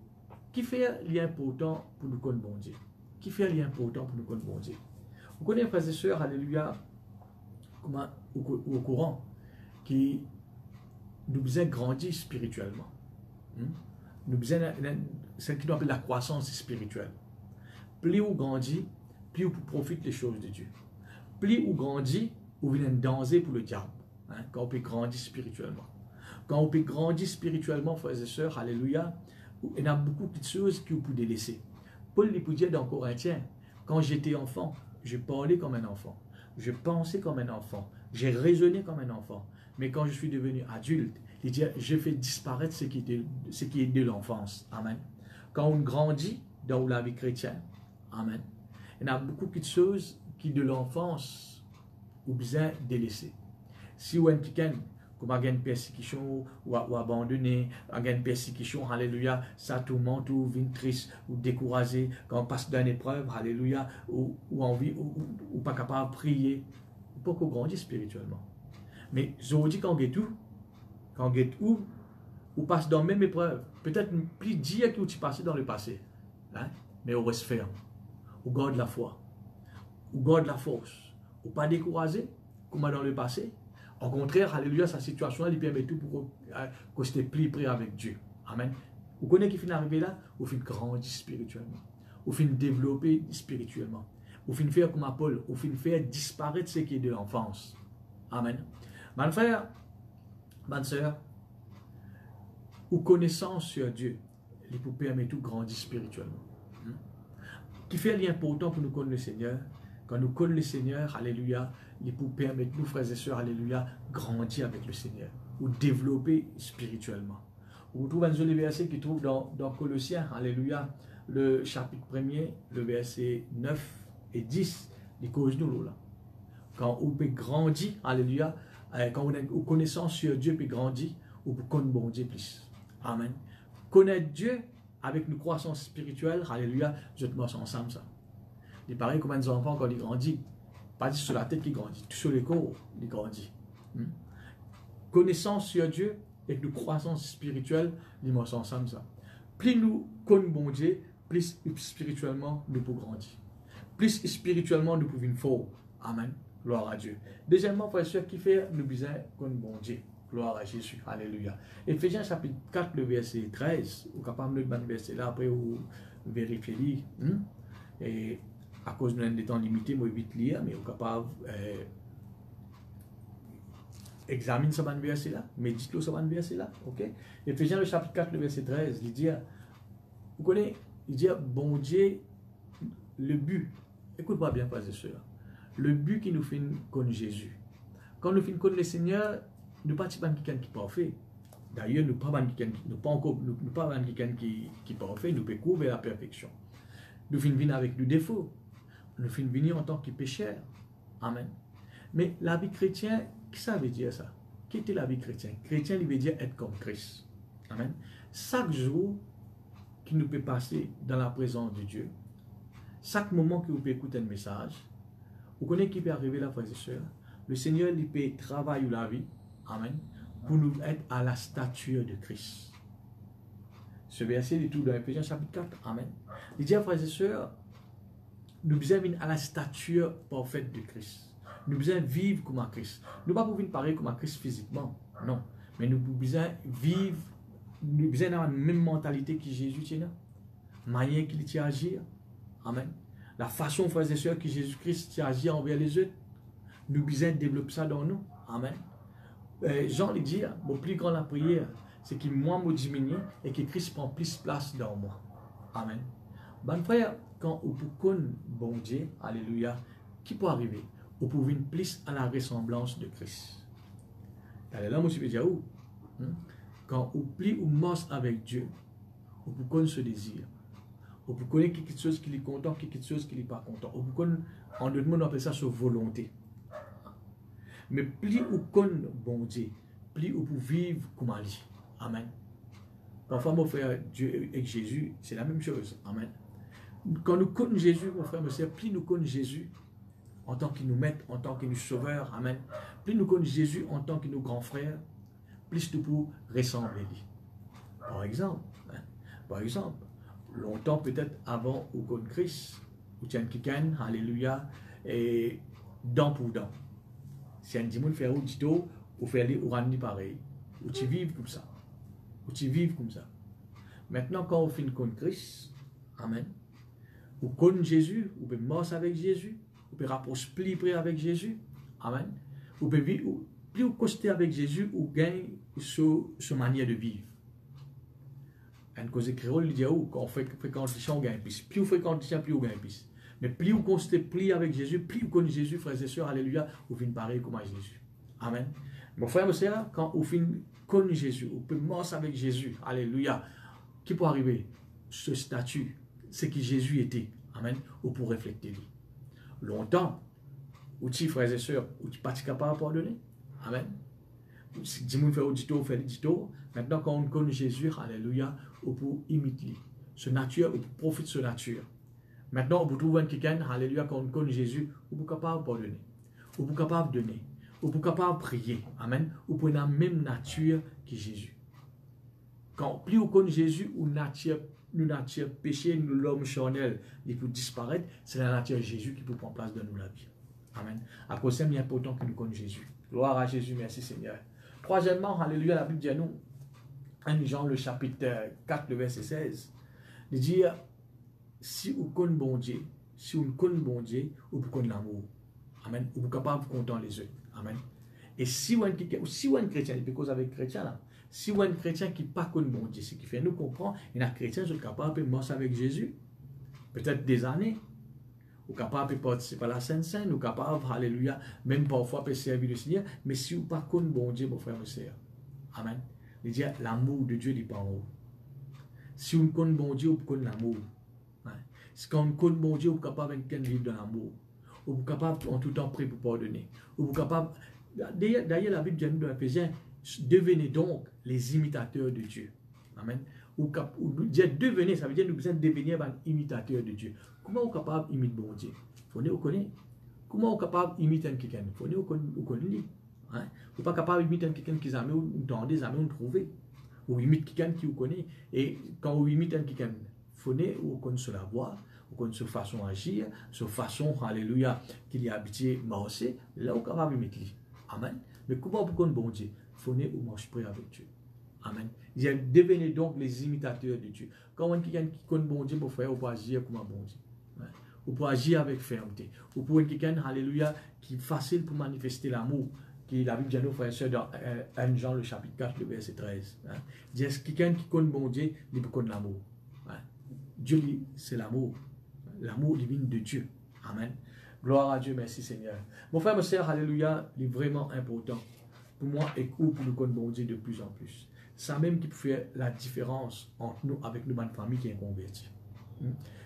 qui fait l'important pour nous connaître bon Dieu? Qui fait l'important pour nous connaître bon Dieu? Vous connaissez, frères et sœurs, alléluia, comment, au courant, qui nous besoin grandir spirituellement. Nous besoin, c'est ce qu'on appelle la croissance spirituelle. Plus vous grandissez, plus vous profitez des choses de Dieu. Plus vous grandissez, vous venez un danger pour le diable. Hein, quand vous pouvez grandir spirituellement. Quand vous pouvez grandir spirituellement, frères et sœurs, alléluia, il y a beaucoup de choses que vous pouvez laisser. Paul lui dire dans Corinthiens, quand j'étais enfant, je parlais comme un enfant. Je pensais comme un enfant. J'ai raisonné comme un enfant. Mais quand je suis devenu adulte, il dit, je fais disparaître ce qui est de l'enfance. Amen. Quand on grandit dans la vie chrétienne, amen, il y a beaucoup de choses qui de l'enfance ont besoin de laisser. Si vous avez quelqu'un qui a une persécution ou abandonné, a une persécution, alléluia, ça tourmente ou vient triste ou découragé, quand on passe d'une épreuve, alléluia, ou envie, ou pas capable de prier, pour qu'on grandisse spirituellement. Mais je vous dis quand on est où, ou passe dans la même épreuve, peut-être plus dire que tu passé dans le passé, hein? Mais on reste ferme, on garde la foi, on garde la force, on pas découragé, comme dans le passé. Au contraire, alléluia, sa situation, elle permet tout pour que tu plus près avec Dieu. Amen. Vous connaissez qui finit arriver là, vous finissez grandir spirituellement, vous finissez développer spirituellement, vous finissez faire comme Paul, vous finissez faire disparaître ce qui est de l'enfance. Amen. Mon frère, ma soeur, ou connaissance sur Dieu, il vous permet tout grandir spirituellement. Qui fait l'important pour nous connaître le Seigneur? Quand nous connaissons le Seigneur, alléluia, il peut permettre, nous frères et sœurs, alléluia, grandir avec le Seigneur, ou développer spirituellement. Vous trouvez un joli verset qui trouve dans Colossiens, alléluia, le chapitre 1er, le verset 9 et 10, il cause nous là. Quand vous pouvez grandir, alléluia, quand vous avez une connaissance sur Dieu, puis grandir, vous pouvez connaître bon Dieu plus. Amen. Connaître Dieu avec une croissance spirituelle, alléluia, je te mets ensemble ça. Il paraît comme un enfant quand il grandit, pas juste sur la tête qui grandit, tout sur les corps, il grandit. Connaissance sur Dieu et une croissance spirituelle, il met ensemble ça. Plus nous connaissons bon Dieu, plus spirituellement nous pouvons grandir. Plus spirituellement nous pouvons fort. Amen. Gloire à Dieu. Deuxièmement, frère et sœur, qui fait nous besoin connaître bon Dieu. Gloire à Jésus. Alléluia. Éphésiens chapitre 4, le verset 13. Vous êtes capable de mettre le verset là, après vous vérifiez. Et à cause d'un temps limité, moi, vite lire, mais vous êtes capable examiner ce verset là, méditez ce verset là. Ok? Éphésiens le chapitre 4, le verset 13, il dit, vous connaissez, il dit, bon Dieu, le but, écoute-moi bien, frères et sœurs, le but qui nous fait connaître Jésus. Quand nous finissons connaître le Seigneur, nous ne sommes pas quelqu'un qui est parfait. D'ailleurs, nous ne sommes pas quelqu'un qui est parfait, nous pouvons couvrir la perfection. Nous finissons venir avec nos défauts. Nous finissons venir en tant que pécheurs. Amen. Mais la vie chrétienne, qu'est-ce que ça veut dire ça? Qu'est-ce que la vie chrétienne? Chrétien, il veut dire être comme Christ. Amen. Chaque jour qui nous peut passer dans la présence de Dieu, chaque moment que vous pouvez écouter un message, vous connaissez qui peut arriver là, frères et sœurs? Le Seigneur, il peut travailler la vie. Amen. Pour nous être à la stature de Christ. Ce verset est tout dans Éphésiens chapitre 4. Amen. Il dit, frères et sœurs, nous devons venir à la stature parfaite de Christ. Nous devons vivre comme un Christ. Nous ne pouvons pas parler comme un Christ physiquement. Non. Mais nous devons vivre, nous devons avoir la même mentalité que Jésus tient. La manière qu'il tient à agir. Amen. La façon, frères et sœurs, que Jésus-Christ tient à agir envers les autres. Nous devons développer ça dans nous. Amen. Jean lui dit, mon plus grand la prière, c'est que moi me diminue et que Christ prend plus de place dans moi. Amen. Bon frère, quand vous connaissez bon Dieu, alléluia, qui peut arriver? Vous pouvez plus à la ressemblance de Christ. Là, moi, je veux dire où? Quand vous pliez ou marche avec Dieu, vous pouvez ce désir. Vous pouvez quelque chose qui est content, quelque chose qui n'est pas content. Vous pouvez, en d'autres mots, on appelle ça sa volonté. Mais plus vous connaissez bon Dieu, plus vous pouvez vivre comme Ali. Amen. Parfois, mon frère, Dieu et Jésus, c'est la même chose. Amen. Quand nous connaissons Jésus, mon frère, mon frère, plus nous connaissons Jésus en tant qu'il nous met, en tant qu'il nous sauveur, amen. Plus nous connaissons Jésus en tant que nos grands frères, plus nous pouvons ressembler à lui. Par exemple, longtemps peut-être avant ou connaître Christ, ou tiens quelqu'un, alléluia, et dent pour dent. Si un dimanche fait un dito, ou faire les ou rendre pareil, ou tu vives comme ça, ou tu vives comme ça. Maintenant, quand on finit connaître Christ, amen, ou connaître Jésus, ou peut mort avec Jésus, ou peut rapprocher plus près avec Jésus, amen, ou peut vivre, plus vous costez avec Jésus, ou gagne ce manière de vivre. Un cause créole, il dit, quand on fréquente les gens, on gagne plus. Plus vous fréquentez les gens, plus vous gagnez plus. Mais plus vous constatez plus avec Jésus, plus vous connaissez Jésus, frères et sœurs, alléluia, vous finissez pareil comme à Jésus. Amen. Mon frère, mon sœur, quand vous finissez connaître Jésus, vous pouvez mourir avec Jésus, alléluia, qui peut arriver? Ce statut, c'est qui Jésus était. Amen. Ou pour refléter lui. Longtemps, ou tu frères et sœurs, ou tu n'es pas capable de pardonner. Amen. Si tu fait audito, fait audito. Maintenant, quand on connaît Jésus, alléluia, on peut imiter ce nature, on peut profiter de ce nature. Maintenant, on peut trouver quelqu'un, alléluia, quand on connaît Jésus, on peut capable de pardonner, on peut capable de donner, on peut capable de prier. Amen. On peut la même nature que Jésus. Quand plus on connaît Jésus, nous nature péché, nous l'homme charnel, il peut disparaître. C'est la nature de Jésus qui peut prendre place dans nous la vie. Amen. À cause de ça, il est important que nous connaissions Jésus. Gloire à Jésus, merci Seigneur. Troisièmement, alléluia, la Bible dit à nous, 1 Jean, le chapitre 4, le verset 16, il dit, si vous connaissez bon Dieu, si vous connaissez bon Dieu, vous connaissez l'amour. Amen. Vous êtes capable de compter les yeux. Amen. Et si vous êtes un chrétien, parce avec chrétien là, si vous êtes un chrétien qui ne connaît pas bon Dieu, ce qui fait nous comprendre, il y a un chrétien qui est capable de mourir avec Jésus, peut-être des années, ou capable de participer à la Sainte Seine, ou capable, alléluia, même parfois de servir le Seigneur, mais si vous ne connaissez pas bon Dieu, mon frère, mon sœur, amen. Il dit, l'amour de Dieu n'est pas en haut. Si vous connaissez bon Dieu, vous connaissez l'amour. Si quand vous connaissez bon Dieu, vous êtes capable de vivre dans l'amour. Vous êtes capable en tout temps prêt pour pardonner. Vous êtes capable. D'ailleurs, la Bible dit dans Éphésiens, devenez donc les imitateurs de Dieu. Amen. Ou devenez, ça veut dire que nous besoin de devenir un imitateur de Dieu. Comment vous êtes capable d'imiter bon Dieu? Il faut nous connaître. Comment vous êtes capable d'imiter quelqu'un? Il faut nous connaître. Vous n'êtes pas capable d'imiter quelqu'un qui jamais entendez, jamais trouvé. Ou imite quelqu'un qui vous connaît. Et quand vous imitez quelqu'un, il faut vous connaître la voix, vous connaissez sa façon d'agir, sa façon, alléluia, qu'il est habitué à marcher. Là, vous êtes capable d'imiter. Amen. Mais comment vous connaissez bon Dieu? Il faut vous marcher près avec Dieu. Amen. Devenez donc les imitateurs de Dieu. Quand on quelqu'un qui connaît bon Dieu, mon frère, vous pouvez agir comme un bon Dieu. Vous pouvez agir avec fermeté. Vous pouvez quelqu'un, alléluia, qui est facile pour manifester l'amour. Qui la Bible dit à nos frères et sœurs dans 1 Jean, le chapitre 4, le verset 13. Il dit, quelqu'un qui connaît bon Dieu, il peut connaître l'amour. Dieu, c'est l'amour. L'amour divin de Dieu. Amen. Gloire à Dieu, merci Seigneur. Mon frère, mon sœur, alléluia, il est vraiment important pour moi et pour nous connaître bon Dieu de plus en plus. Ça même qui peut faire la différence entre nous avec nos familles qui sont converties.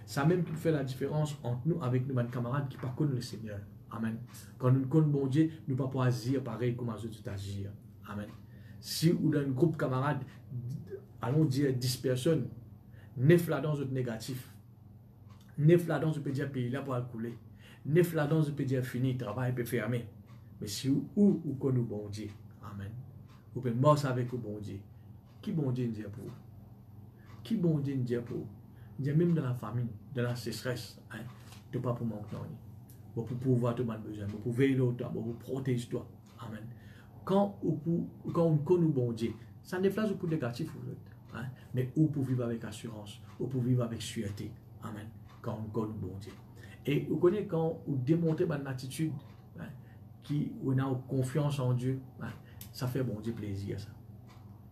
Ça même qui peut faire la différence entre nous avec nos camarades qui ne connaissent pas le Seigneur. Amen. Quand nous connaissons bon Dieu, nous ne pouvons pas agir pareil comme les autres agir. Amen. Si ou dans un groupe de camarades, allons dire 10 personnes, 9 là-dedans sont négatifs. 9 là-dedans, je peux dire pays là pour couler. 9 là-dedans, je peux dire fini, travail peut fermer. Mais si vous connaissez bon Dieu, amen. Vous pouvez mourir avec le bon Dieu. Qui bon Dieu dit pour vous? Qui bon Dieu dit pour vous? Il dit même dans la famine, dans la sécheresse, hein, tu pas pour manquer. Vous pouvez pouvoir te mettre besoin, vous pouvez veiller l'autre, vous protéger toi. Amen. Quand on connaît bon Dieu, ça ne fait pas pour négatif, hein, mais vous pouvez vivre avec assurance, vous pouvez vivre avec sûreté. Amen. Quand on connaît bon Dieu. Et vous connaissez quand vous démontrez une attitude, hein, qui on a confiance en Dieu, hein, ça fait bon Dieu plaisir ça.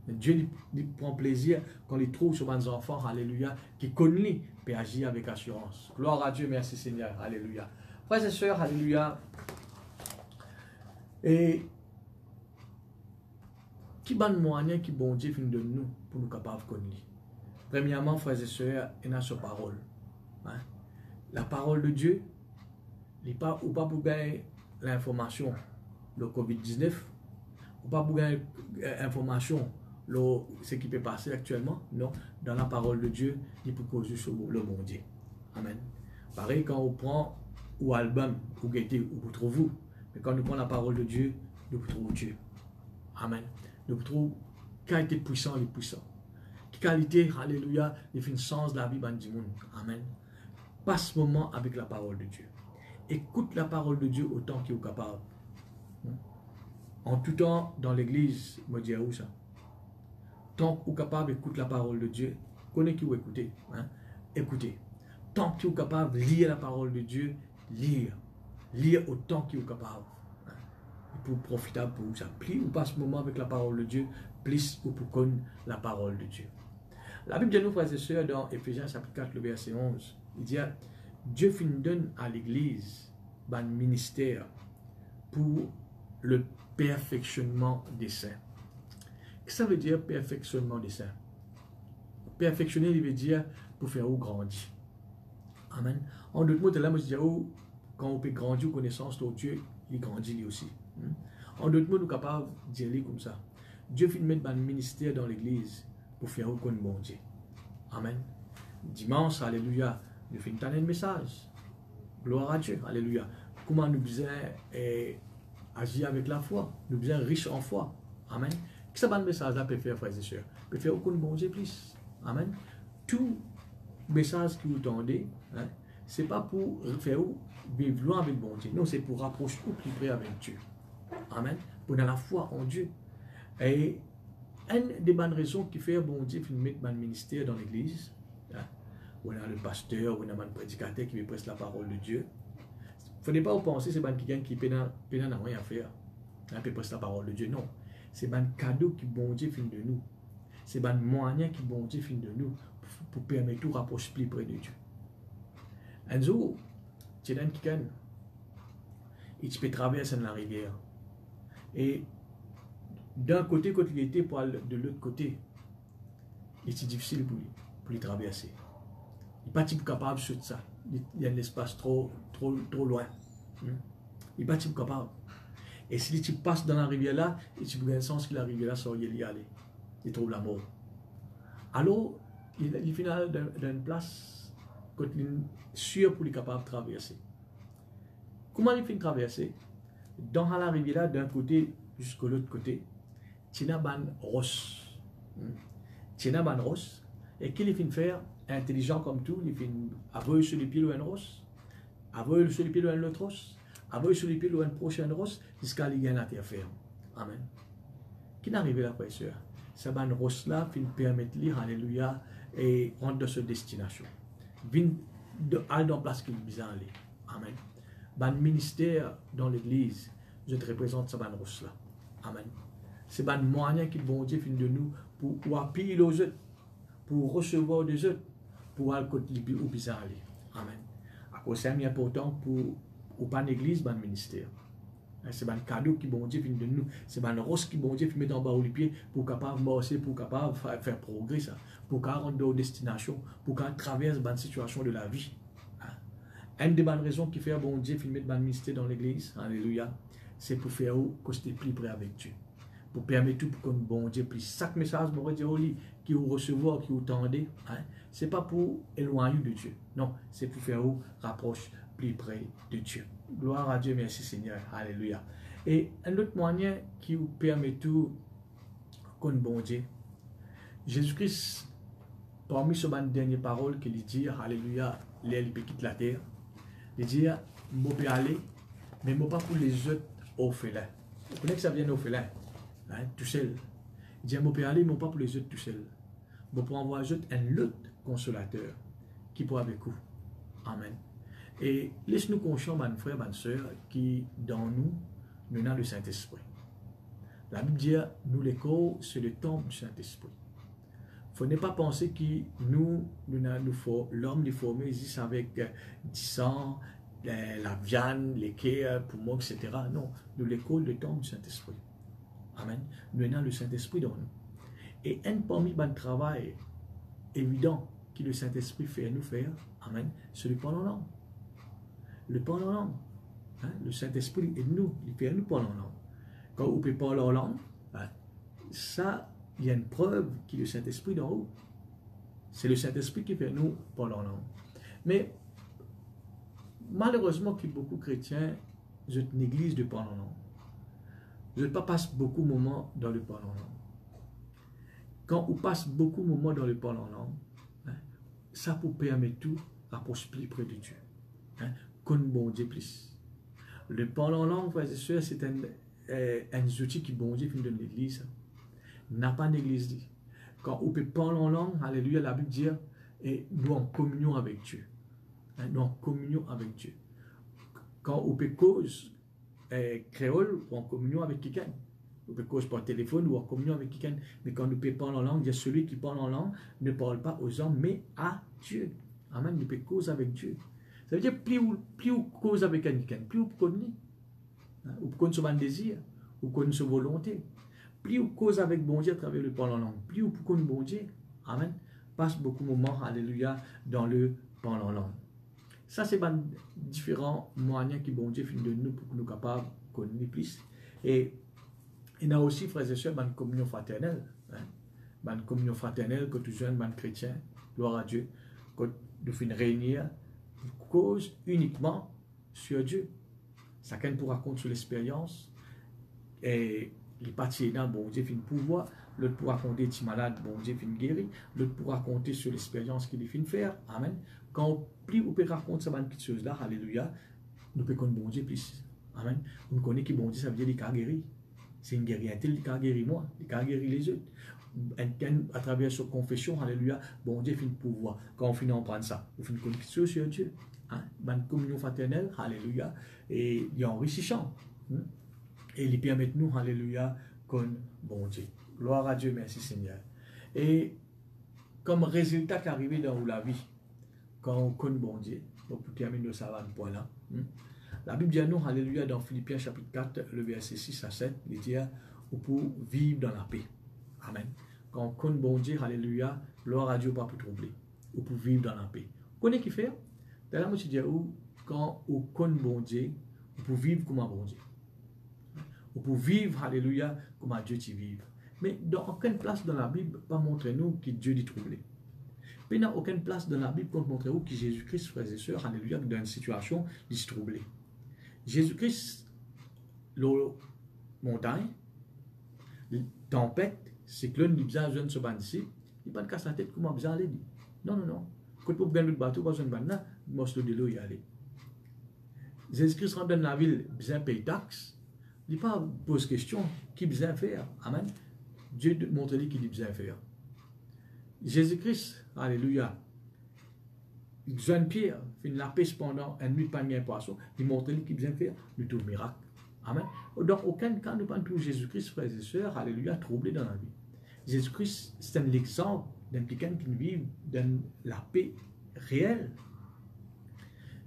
Dieu il prend plaisir quand il trouve sur mes enfants, alléluia, qui connaissent et agir avec assurance. Gloire à Dieu, merci Seigneur, alléluia. Frères et sœurs, alléluia. Et qui ban moyen qui bon Dieu finit de nous pour nous capables de connaître. Premièrement, frères et sœurs, il y a sa parole. Hein? La parole de Dieu, il n'est pas pour gagner l'information de Covid-19, ou pas pour gagner l'information ce qui peut passer actuellement. Non, dans la parole de Dieu, il peut causer sur le bon Dieu. Amen. Pareil, quand on prend ou album, ou guetter, ou vous trouvez, mais quand nous prenons la parole de Dieu, nous trouvons Dieu. Amen. Nous trouvons qualité de puissant, les puissants. Qualité, alléluia, il fait une sens de la vie du monde. Amen. Passe ce moment avec la parole de Dieu. Écoute la parole de Dieu autant qu'il est capable. En tout temps, dans l'église, je dis où ça? Tant que vous êtes capable d'écouter la parole de Dieu, connaissez qui vous écoutez. Écoutez. Tant que vous êtes capable de lire la parole de Dieu, lire. Lire autant que vous êtes capable. Pour profitable pour vous. Plus vous passez ce moment avec la parole de Dieu, plus vous pour connaître la parole de Dieu. La Bible de nous, frères et sœurs, dans Éphésiens chapitre 4, le verset 11, il dit Dieu donne à l'église un ministère pour le perfectionnement des saints. Qu'est-ce que ça veut dire perfectionnement des saints? Perfectionner, il veut dire pour faire grandir. Amen. En d'autres mots, là, moi je dis quand on peut grandir en connaissance de Dieu, il grandit lui aussi. En d'autres mots, nous sommes capables de dire comme ça. Dieu fait mettre un ministère dans l'église pour faire reconnaître bon Dieu. Amen. Dimanche, alléluia, nous faisons un message. Gloire à Dieu, alléluia. Comment nous besoin agir avec la foi. Nous besoin riches en foi. Amen. Qu'est-ce que ce message-là peut faire, frères et sœurs? Peut faire reconnaître bon Dieu plus. Amen. Tout message que vous tendez, ce n'est pas pour faire vivre loin avec bon Dieu. Non, c'est pour rapprocher au plus près avec Dieu. Amen. Pour dans la foi en Dieu. Et une des bonnes raisons qui fait bon Dieu de mettre un ministère dans l'église, où on a le pasteur, où on a un prédicateur qui veut prêcher la parole de Dieu. Il ne faut pas vous penser que c'est quelqu'un qui n'a rien à faire. Il peut prêcher la parole de Dieu. Non. C'est un cadeau qui bon Dieu fait de nous. C'est un moyen qui bon Dieu fait de nous pour permettre de rapprocher plus près de Dieu. Un jour, tu es quelqu'un et tu peux traverser la rivière. Et d'un côté, quand il était pour aller de l'autre côté, il était difficile pour lui traverser. Il n'est pas capable de sauter ça. Il y a un espace trop loin. Il n'est pas capable. Et si tu passes dans la rivière là, et tu prends le sens que la rivière là, ça va y aller. Il trouve la mort. Alors, il finit dans une place quand il est sûr pour être capable de traverser. Comment il finit de traverser? Dans la rivière là, d'un côté jusqu'à l'autre côté, tu as une roche. Tu as une roche. Et qu'il finit de faire, intelligent comme tout, il finit avoir sur les pieds ou une roche, avoir sur les pieds ou une autre roche, avoir sur les pieds ou une prochaine roche, jusqu'à ce qu'il y ait une terre ferme. Amen. Qui n'arrive là, frère et sœur? Cette roche là finit permettre de lire, alléluia, et rentrer dans cette destination. Vin aller dans la place qu'il est besoin d'aller. Amen. Ban ministère dans l'église, je te représente cette roche là. Amen. C'est un moyen qui bon Dieu fait de nous pour appuyer les autres, pour recevoir des autres, pour aller côté où besoin aller. Amen. À cause c'est important pour pas l'église, ban ministère. C'est un cadeau qui bon Dieu fait de nous. C'est un roche qui bon Dieu fait mettre en bas au pied pour capable marcher, pour capable faire progrès ça, pour qu'à rendre aux destinations, pour qu'à traverse une situation de la vie. Une des bonnes raisons qui fait bon Dieu fait mettre un ministère dans l'église, alléluia, c'est pour faire coster plus près avec Dieu. Pour permettre tout pour que bon Dieu puisse. Chaque message, mon Dieu, qui vous recevoir, qui vous tendez, ce n'est pas pour éloigner de Dieu. Non, c'est pour faire vous rapprocher plus près de Dieu. Gloire à Dieu, merci Seigneur. Alléluia. Et un autre moyen qui vous permet tout qu'on bon Dieu. Jésus-Christ, parmi ces dernières paroles qu'il dit, alléluia, l'aile peut quitter la terre. Il dit, je peux aller, mais je ne pas pour les autres orphelins. Vous connaissez que ça vient d'orphelins, tout seul. Il dit, je peux aller, mais pas pour les autres tout seul. Je peux envoyer un autre consolateur qui pourra avec vous. Amen. Et laisse-nous conscients, mes frères, mes soeurs, qui dans nous, nous avons le Saint-Esprit. La Bible dit, nous les corps, c'est le temple du Saint-Esprit. Il ne faut pas penser que l'homme est formé ici avec du sang, la viande, les quais, poumons, etc. Non, nous les corps, le temple du Saint-Esprit. Amen. Nous avons le Saint-Esprit dans nous. Et un parmi le travail évident que le Saint-Esprit fait nous faire, amen, c'est le parler en langue. Le parler en langue. Le Saint-Esprit est nous, il fait nous parler en langue. Quand on peut parler en langue, ça, il y a une preuve qui est le Saint-Esprit d'en haut. C'est le Saint-Esprit qui fait nous parler en langue. Mais malheureusement, qu'il y a beaucoup de chrétiens, je néglige de parler en langue. Je ne passe beaucoup de moments dans le parler en langue. Quand on passe beaucoup de moments dans le parler en langue, hein, ça peut permettre tout à plus près de Dieu. Hein, qu'on bon Dieu plus. Le parler en langue, frères et sœurs, c'est un outil qui bon Dieu finit dans l'église. N'a pas d'église dit. Quand on peut parler en langue, alléluia, la Bible dit, et nous en communion avec Dieu. Hein, nous en communion avec Dieu. Quand on peut cause créole ou en communion avec quelqu'un. On peut cause par téléphone ou en communion avec quelqu'un. Mais quand nous peut parler en langue, il y a celui qui parle en langue ne parle pas aux hommes, mais à Dieu. Amen. Nous peut cause avec Dieu. Ça veut dire plus on cause avec quelqu'un, plus on connaît. Ou connaît son désir, ou connaît sa volonté. Plus on cause avec bon Dieu à travers le parler en langue, plus on connaît bon Dieu. Amen. Passe beaucoup de moments, alléluia, dans le parler en langue. Ça, c'est différents moyens qui bon Dieu fait de nous pour que nous soyons capables de connaître plus. Et il y a aussi, frères et sœurs, une communion fraternelle. Hein? Une communion fraternelle que tous jeunes, chrétiens, gloire à Dieu, que nous faisons réunir pour cause uniquement sur Dieu. Chacun pourra raconter sur l'expérience. Et les parties là, bon Dieu fait un pouvoir. L'autre pourra raconter des malades, bon Dieu fait une guérir. L'autre pourra raconter sur l'expérience qu'il fait faire. Amen. Quand plus on peut raconter ces petites choses-là, alléluia, nous pouvons connaître bon Dieu plus. Amen. On connaît que bon Dieu, ça veut dire qu'il a guéri. C'est une guérison, il a guéri moi, il a guéri les autres. À travers sa confession, alléluia, bon Dieu fait un pouvoir. Quand on finit en prendre ça, on finit connaître sur Dieu. Hein? Une communion fraternelle, alléluia, et il est enrichissant. Hein? Et il permet nous, alléluia, comme bon Dieu. Gloire à Dieu, merci Seigneur. Et comme résultat qui est arrivé dans la vie, quand on connaît bon Dieu, donc pour terminer ça va point là. La Bible dit à nous, alléluia, dans Philippiens chapitre 4, le verset 6 à 7, il dit, on peut vivre dans la paix. Amen. Quand on connaît bon Dieu, alléluia, gloire à Dieu, pas pour troubler. On peut vivre dans la paix. Vous connaissez qui fait? D'ailleurs, moi je dis, quand on connaît bon Dieu, on peut vivre comme un bon Dieu. On peut vivre, alléluia, comme un Dieu qui vive. Mais dans aucune place dans la Bible, pas montrer nous que Dieu dit troubler. Mais dans aucune place dans la Bible, pour montrer nous que Jésus-Christ, frères et sœurs, alléluia, dans une situation, il se troublait. Jésus-Christ, la montagne, tempête, cyclone, il besoin de se battre ici, il pas de casse la tête, comment besoin aller dire. Non, non, non. Quand vous avez le bateau, vous avez un bateau, vous avez de l'eau y aller. Jésus-Christ rentre dans la ville, besoin de payer taxe, il ne pas pose question, qui besoin faire. Amen. Dieu montre lui qu'il besoin faire. Jésus-Christ, alléluia, jeune Pierre, fait la paix pendant une nuit, pas de poisson, il montre lui qu'il besoin faire, lui tout miracle. Amen. Dans aucun cas, nous ne pouvons pas Jésus-Christ, frères et sœurs, alléluia, troublé dans la vie. Jésus-Christ, c'est un exemple d'un quelqu'un qui vit dans la paix réelle.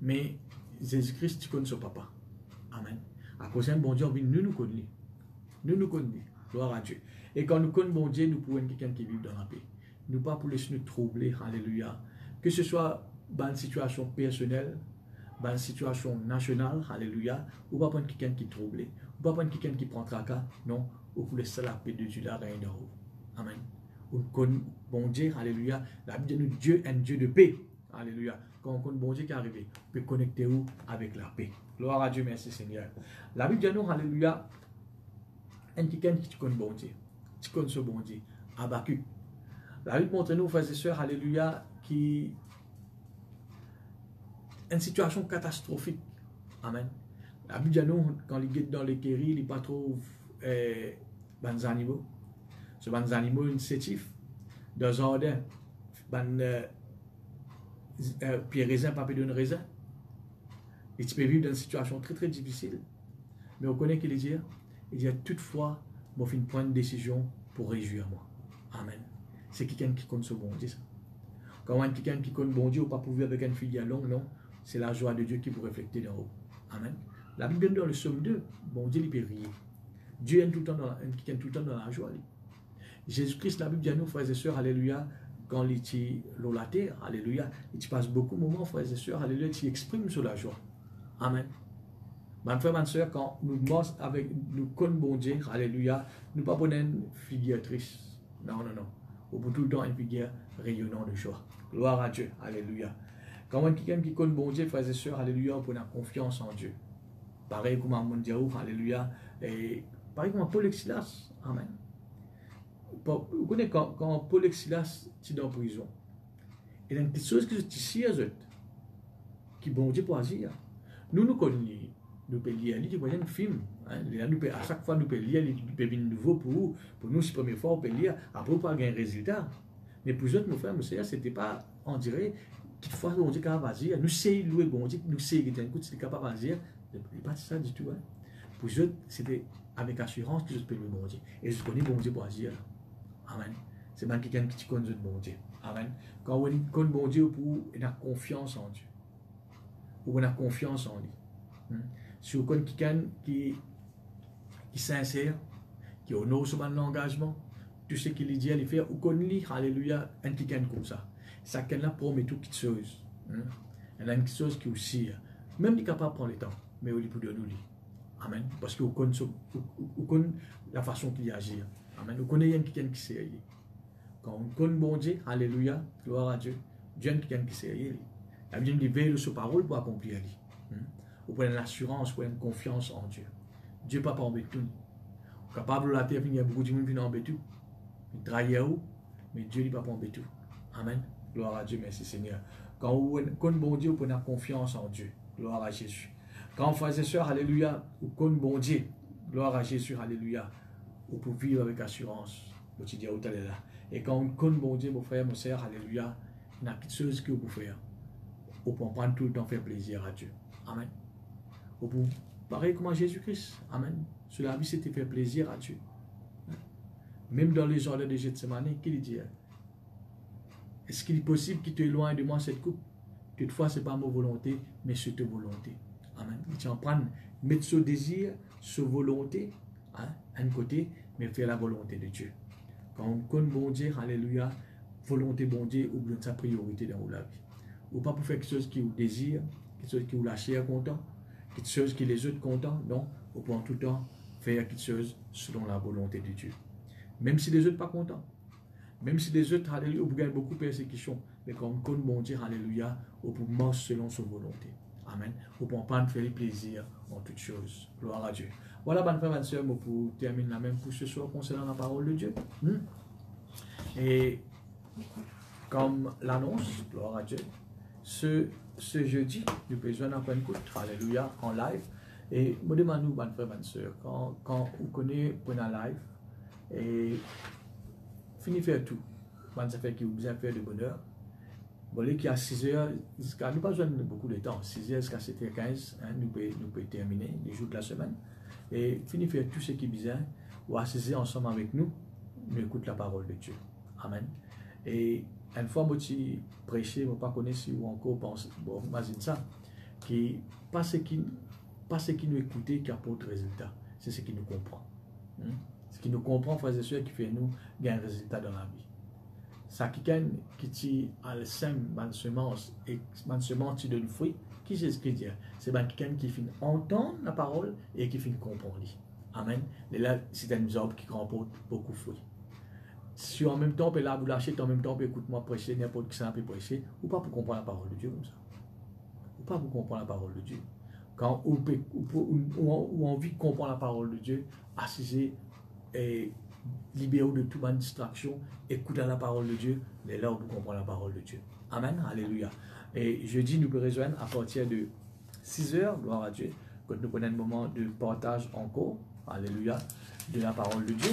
Mais Jésus-Christ, tu connais son papa. Amen. À cause d'un bon Dieu, nous nous connaissons. Nous nous connaissons. Gloire à Dieu. Et quand nous connaissons bon Dieu, nous pouvons être quelqu'un qui vit dans la paix. Nous pas pour laisser nous troubler. Alléluia. Que ce soit dans une situation personnelle, dans une situation nationale, alléluia, ou pas prendre quelqu'un qui est troublé, ou pas prendre quelqu'un qui prend tracas, non, ou pour laisser la paix de Dieu là régner en haut. Amen. On connaît bon Dieu, alléluia. La Bible dit nous, Dieu est un Dieu de paix. Alléluia. Quand on connaît bon Dieu qui est arrivé, on peut connecter où avec la paix. Gloire à Dieu, merci Seigneur. La Bible dit nous, alléluia, un quelqu'un qui connaît bon Dieu, qui connaît ce bon Dieu, Habakkuk. La Bible montre nous, frères et sœurs, alléluia, qui une situation catastrophique. Amen. La Bible dit nous, quand il est dans les quéris, il ne pas trouve des animaux. Ce des animaux, une sétif, dans un jardin, puis raisin, pas de raisin. Et tu peux vivre dans une situation très très difficile. Mais on connaît qu'il dit, toutefois, je vais prendre une décision pour réjouir moi. Amen. C'est quelqu'un qui compte ce bon Dieu. Quand on a quelqu'un qui compte bon Dieu, on ne peut pas pouvoir avec une fille longue, non. C'est la joie de Dieu qui vous reflète d'en haut. Amen. La Bible dit dans le psaume 2, bon Dieu il peut rire. Dieu est tout le temps dans la joie. Jésus-Christ, la Bible dit à nous, frères et sœurs, alléluia, quand il est dans la terre, alléluia, il passe beaucoup de moments, frères et sœurs, alléluia, il exprime sur la joie. Amen. Mes frères, mes sœurs, quand nous marchons avec nous connaissons bon Dieu, alléluia, nous ne pas bonnes une figure triste. Non, non, non. Au bout tout le temps, une figure rayonnant de joie. Gloire à Dieu. Alléluia. Quand on quelqu'un qui connaît bon Dieu, frères et sœurs, alléluia, pour la confiance en Dieu. Pareil comme Amon Diaou, alléluia. Et pareil comme Paul et Silas. Amen. Vous connaissez quand Paul et Silas sont dans la prison. Il y a une petite chose qui est ici à eux, qui bon Dieu pour agir. Nous connaissons, nous pouvons lire un film. À chaque fois, nous pouvons lire, nous pouvons venir nouveau pour nous, c'est la première fois, on peut lire, après, on peut avoir un résultat. Mais pour eux, nos frères, nos sœurs, ce n'était pas, on dirait, qu'il faut bon Dieu capable d'agir. Nous savons louer bon Dieu, nous savons qu'il est capable d'agir. Il n'est pas ça du tout. Pour eux, c'était avec assurance que je peux louer bon Dieu. Et je connais bon Dieu pour agir. Amen. C'est même quelqu'un qui connaît bon Dieu. Amen. Quand on connaît bon Dieu, on a confiance en Dieu. On a confiance en lui. Si on connaît quelqu'un qui est sincère, qui honore son engagement, tout ce qu'il dit, il fait, ou connaît, alléluia, un quelqu'un comme ça. Ça quelqu'un promet tout quelque chose. Il y a une chose qui aussi, même il est capable de prendre le temps, mais il peut nous lire. Amen. Parce qu'on connaît la façon qu'il agit. Amen. On connaît quelqu'un qui sait. Quand on connaît bon Dieu, alléluia, gloire à Dieu, Dieu est quelqu'un qui sait. La Bible dit veille sur parole pour accomplir. Vous prenez l'assurance, vous prenez confiance en Dieu. Dieu ne peut pas embêter tout. Capable de la terre, il y a beaucoup de gens qui embêtent tout. Il travaille à où, mais Dieu ne peut pas embêter tout. Amen. Gloire à Dieu, merci Seigneur. Quand vous connaissez bon Dieu, vous prenez confiance en Dieu. Gloire à Jésus. Quand frères et sœurs, alléluia, vous connaissez bon Dieu. Gloire à Jésus, alléluia. Vous pouvez vivre avec assurance. Et quand on connaît bon Dieu, mon frère, mon sœur, alléluia, il y a quelque chose que vous pouvez faire. Vous pouvez prendre tout le temps faire plaisir à Dieu. Amen. Vous pouvez, pareil comme à Jésus-Christ. Amen. Sur la vie, c'était faire plaisir à Dieu. Même dans les jardins de Gethsemane, qu'il dit, est-ce qu'il est possible qu'il t'éloigne de moi cette coupe? Toutefois, ce n'est pas ma volonté, mais c'est ta volonté. Amen. Tu en prends, mettre ce désir, ce volonté, à un côté, mais faire la volonté de Dieu. Quand on connaît bon Dieu, alléluia, volonté bon Dieu, oublie sa priorité dans la vie. Ou pas pour faire quelque chose qui vous désire, quelque chose qui vous la chair content, quelque chose qui les autres contents, non, vous pouvez tout le temps faire quelque chose selon la volonté de Dieu. Même si les autres pas contents, même si les autres, alléluia, vous gagnez beaucoup de persécutions, mais quand on connaît bon Dieu, alléluia, vous pouvez marcher selon son volonté. Amen. Vous pouvez pas faire les plaisirs en toutes choses. Gloire à Dieu. Voilà, bonne frère, bonne soeur, pour terminer la même pour ce soir concernant la parole de Dieu. Et comme l'annonce, gloire à Dieu, ce jeudi, nous besoin d'en prendre écoute, alléluia, en live. Et me demande-nous, bonne frère, bonne soeur, quand vous connaissez pour un live, et fini faire tout. Quand ça fait qu'il vous besoin de faire de bonheur. Bon, qui à 6 heures, jusqu'à nous pas besoin de beaucoup de temps. 6 heures jusqu'à 7h15, nous pouvons terminer les jours de la semaine. Et fini faire tout ce qui est besoin, ou assister ensemble avec nous, nous écoute la parole de Dieu. Amen. Et une fois, moi, je prêchais, je ne pas connais si ou encore pense, bon, imagine ça, qui pas ce qui nous écoute qui apporte résultat, c'est ce qui nous comprend. Ce qui nous comprend, frères et sœurs, qui fait nous gagner un résultat dans la vie. Ça qui a le sème, une semence, et une semence qui donne fruit, qui c'est ce qu'il dit? C'est quelqu'un qui finit entendre la parole et qui finit comprendre. Amen. Et là, c'est un arbre qui remporte beaucoup de fruits. Si en même temps, on peut là vous lâcher, en même temps, on peut écouter-moi prêcher, n'importe qui ça peut prêcher, ou pas pour comprendre la parole de Dieu comme ça. Ou pas pour comprendre la parole de Dieu. Quand on envie de comprendre la parole de Dieu, assiser et libérez-vous de toute distraction, écoutez la parole de Dieu, et là, on peut comprendre la parole de Dieu. Amen, alléluia. Et jeudi, nous pouvons rejoindre à partir de 6 heures, gloire à Dieu, quand nous prenons un moment de partage encore, alléluia, de la parole de Dieu.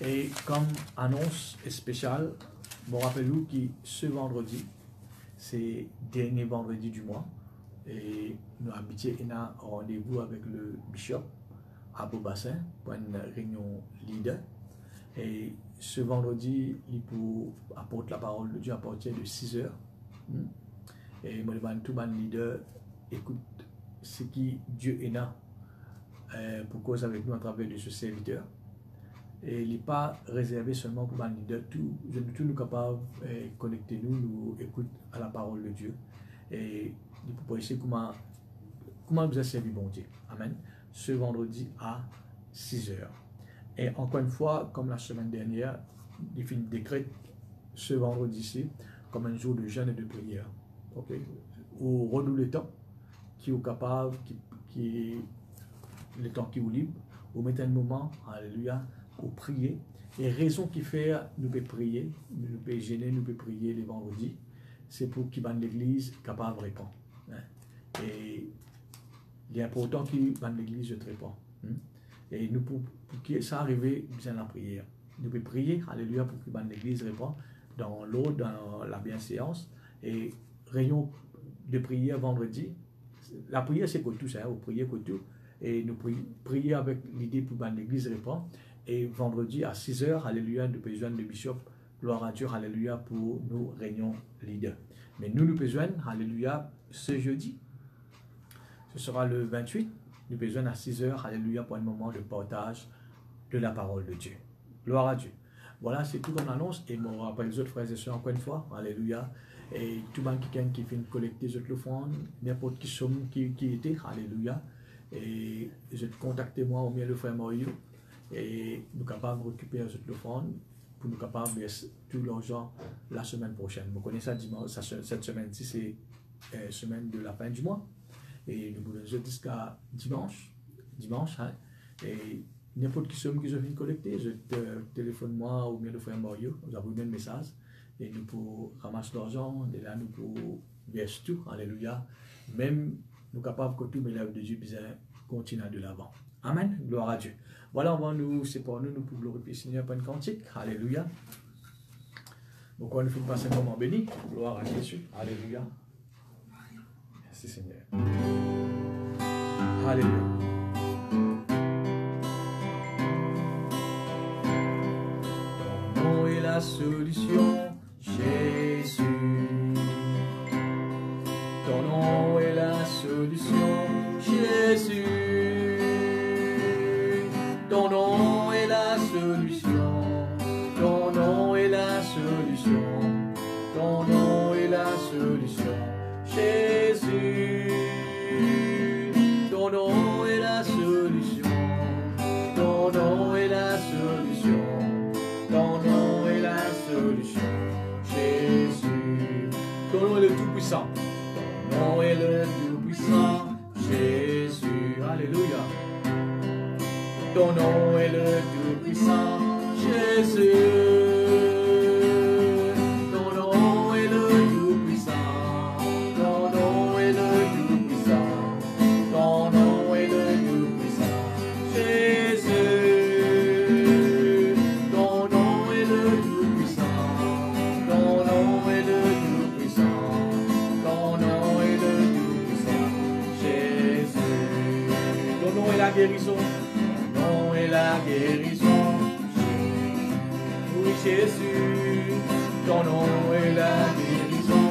Et comme annonce spéciale, bon, rappelez-vous que ce vendredi, c'est le dernier vendredi du mois, et nous habitons un rendez-vous avec le bishop à Beaubassin pour une réunion leader. Et ce vendredi, il peut apporter la parole de Dieu à partir de 6 heures. Et moi, tout le leader écoute ce qui Dieu est là pour cause avec nous à travers de ce serviteur. Et il n'est pas réservé seulement pour les leaders. Tout nous capables de connecter nous écoute à la parole de Dieu. Et il peut essayer comment vous a servi bon Dieu. Amen. Ce vendredi à 6 heures. Et encore une fois, comme la semaine dernière, il finit décret ce vendredi-ci comme un jour de jeûne et de prière. Ok? Ou redoubler le temps qui est capable, le temps qui est libre, ou mettre un moment, alléluia, pour prier. Et raison qui fait, nous pouvons prier, nous pouvons gêner, nous pouvons prier les vendredis, c'est pour qu'il y l'église capable de répondre. Hein? Et il est important qu'il y ait l'église de répondre. Hein? Et nous, pour que ça arrive, nous allons la prière. Nous pouvons prier, alléluia, pour que l'église réponde dans l'eau, dans la bienséance. Et réunion de prière vendredi. La prière, c'est que tout ça, vous priez que tout. Et nous prions avec l'idée pour que l'église réponde. Et vendredi à 6 h, alléluia, nous besoin de bishop, gloire à Dieu, alléluia, pour nos réunions leaders. Mais nous besoin, alléluia, ce jeudi, ce sera le 28, nous besoin à 6 h, alléluia, pour un moment de partage de la parole de Dieu. Gloire à Dieu. Voilà, c'est tout qu'on annonce. Et moi, après les autres frères et sœurs, encore une fois, alléluia. Et tout le monde qui fait collecter les autres offrandes, n'importe qui somme qui était, alléluia. Et je te contacter moi ou bien le frère Mario. Et nous sommes capables de récupérer les autres offrandes pour nous capables de mettre tout l'argent la semaine prochaine. Vous connaissez ça dimanche, cette semaine-ci, c'est semaine de la fin du mois. Et nous voulons jusqu'à dimanche, hein, et n'importe qui somme que je viens collecter, je te téléphone moi ou bien le frère Mario, nous avons eu un message, et nous pouvons ramasser l'argent, et là nous pouvons verser tout, alléluia, même nous capables que tout l'œuvre de Dieu puisse continuer de l'avant. Amen, gloire à Dieu. Voilà, c'est pour nous pouvons glorifier le Seigneur par une cantique, alléluia. Donc on nous fait passer un moment béni, gloire à Jésus, alléluia. Merci Seigneur. Alléluia. Ton nom est la solution, Jésus. Ton nom est la solution, Jésus. Ton nom est la solution. Ton nom est la solution. Ton nom est la solution, Jésus. Ton nom est la solution. Ton nom est la solution. Ton nom est la solution, Jésus. Ton nom est le Tout-Puissant. Ton nom est le Tout-Puissant, Jésus. Alléluia. Ton nom est le Tout-Puissant, Jésus. Ton nom est le Tout-Puissant. Ton nom est le Tout-Puissant. Ton nom est le Tout-Puissant, Jésus. Ton nom est le Tout-Puissant. Ton nom est le Tout-Puissant. Ton nom est le Tout-Puissant, Jésus. Ton nom est la guérison. Ton nom est la guérison. Oui, Jésus. Ton nom est la guérison,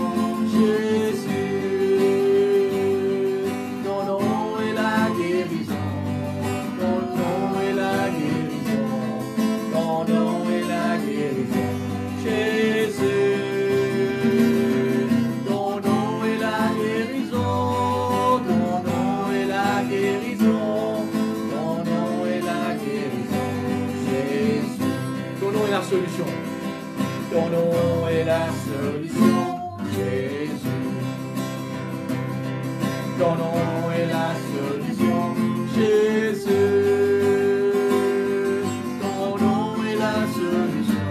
Jésus. Ton nom est la guérison. Ton nom est la guérison. Ton nom est la guérison, Jésus. Ton nom est la guérison. Ton nom est la guérison. Ton nom est la guérison, Jésus. Ton nom est la solution. Ton nom est la solution, Jésus. Ton nom est la solution, Jésus. Ton nom est la solution.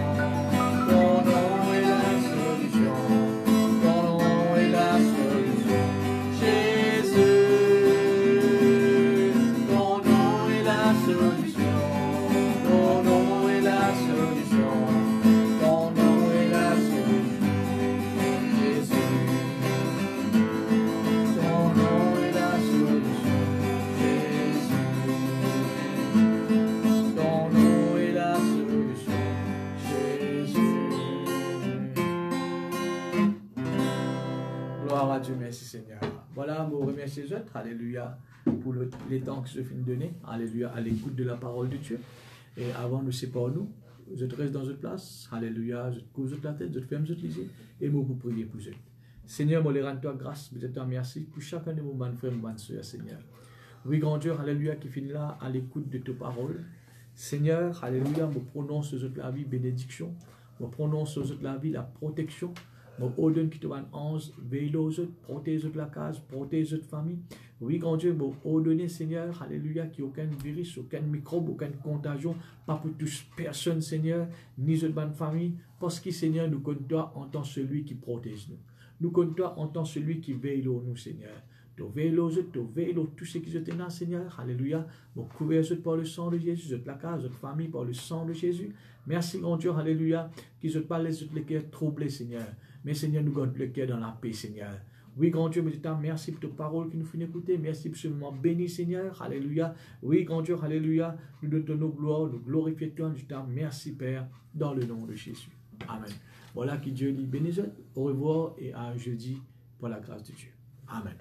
Ton nom est la solution. Ton nom est la solution, Jésus. Ton nom est la solution. Ton nom est la solution. Ton nom est la solution, Jésus. Ton nom est la solution, Jésus. Ton nom est la solution, Jésus. Gloire à Dieu, merci Seigneur. Voilà, vous remerciez les autres, alléluia, pour les temps que je finis de donner, alléluia, à l'écoute de la parole de Dieu. Et avant de séparer nous, je te reste dans une place, alléluia, je te cause la tête, je te ferme, je te lise, et moi vous priez pour eux. Seigneur, moi les rends toi grâce, je te remercie pour chacun de mon frère, mon soeur, Seigneur. Oui, grand Dieu, alléluia, qui finit là à l'écoute de tes paroles. Seigneur, alléluia, je prononce sur la vie bénédiction, je prononce sur la vie la protection, je ordonne qui te va ange, veille aux autres, protège la case, protège la famille. Oui, grand Dieu, je ordonne, Seigneur, alléluia, qu'il n'y ait aucun virus, aucun microbe, aucune contagion, pas pour toucher personne, Seigneur, ni de bonne famille, parce que, Seigneur, nous comptons toi en tant que celui qui protège nous. Nous comptons toi en tant que celui qui veille sur nous, Seigneur. Tu veilles aux autres, tu veilles sur tous ceux qui sont là, Seigneur. Alléluia. Vous couvrez les autres par le sang de Jésus, votre placage, votre famille par le sang de Jésus. Merci, grand Dieu, alléluia, qu'ils ne pas les autres les cœurs troublés, Seigneur. Mais, Seigneur, nous gardons le cœur dans la paix, Seigneur. Oui, grand Dieu, merci pour tes paroles qui nous font écouter. Merci pour ce moment béni, Seigneur. Alléluia. Oui, grand Dieu, alléluia. Nous donnons nos gloires, nous glorifions toi. Merci, Père, dans le nom de Jésus. Amen. Voilà, que Dieu lui bénisse. Au revoir et à jeudi pour la grâce de Dieu. Amen.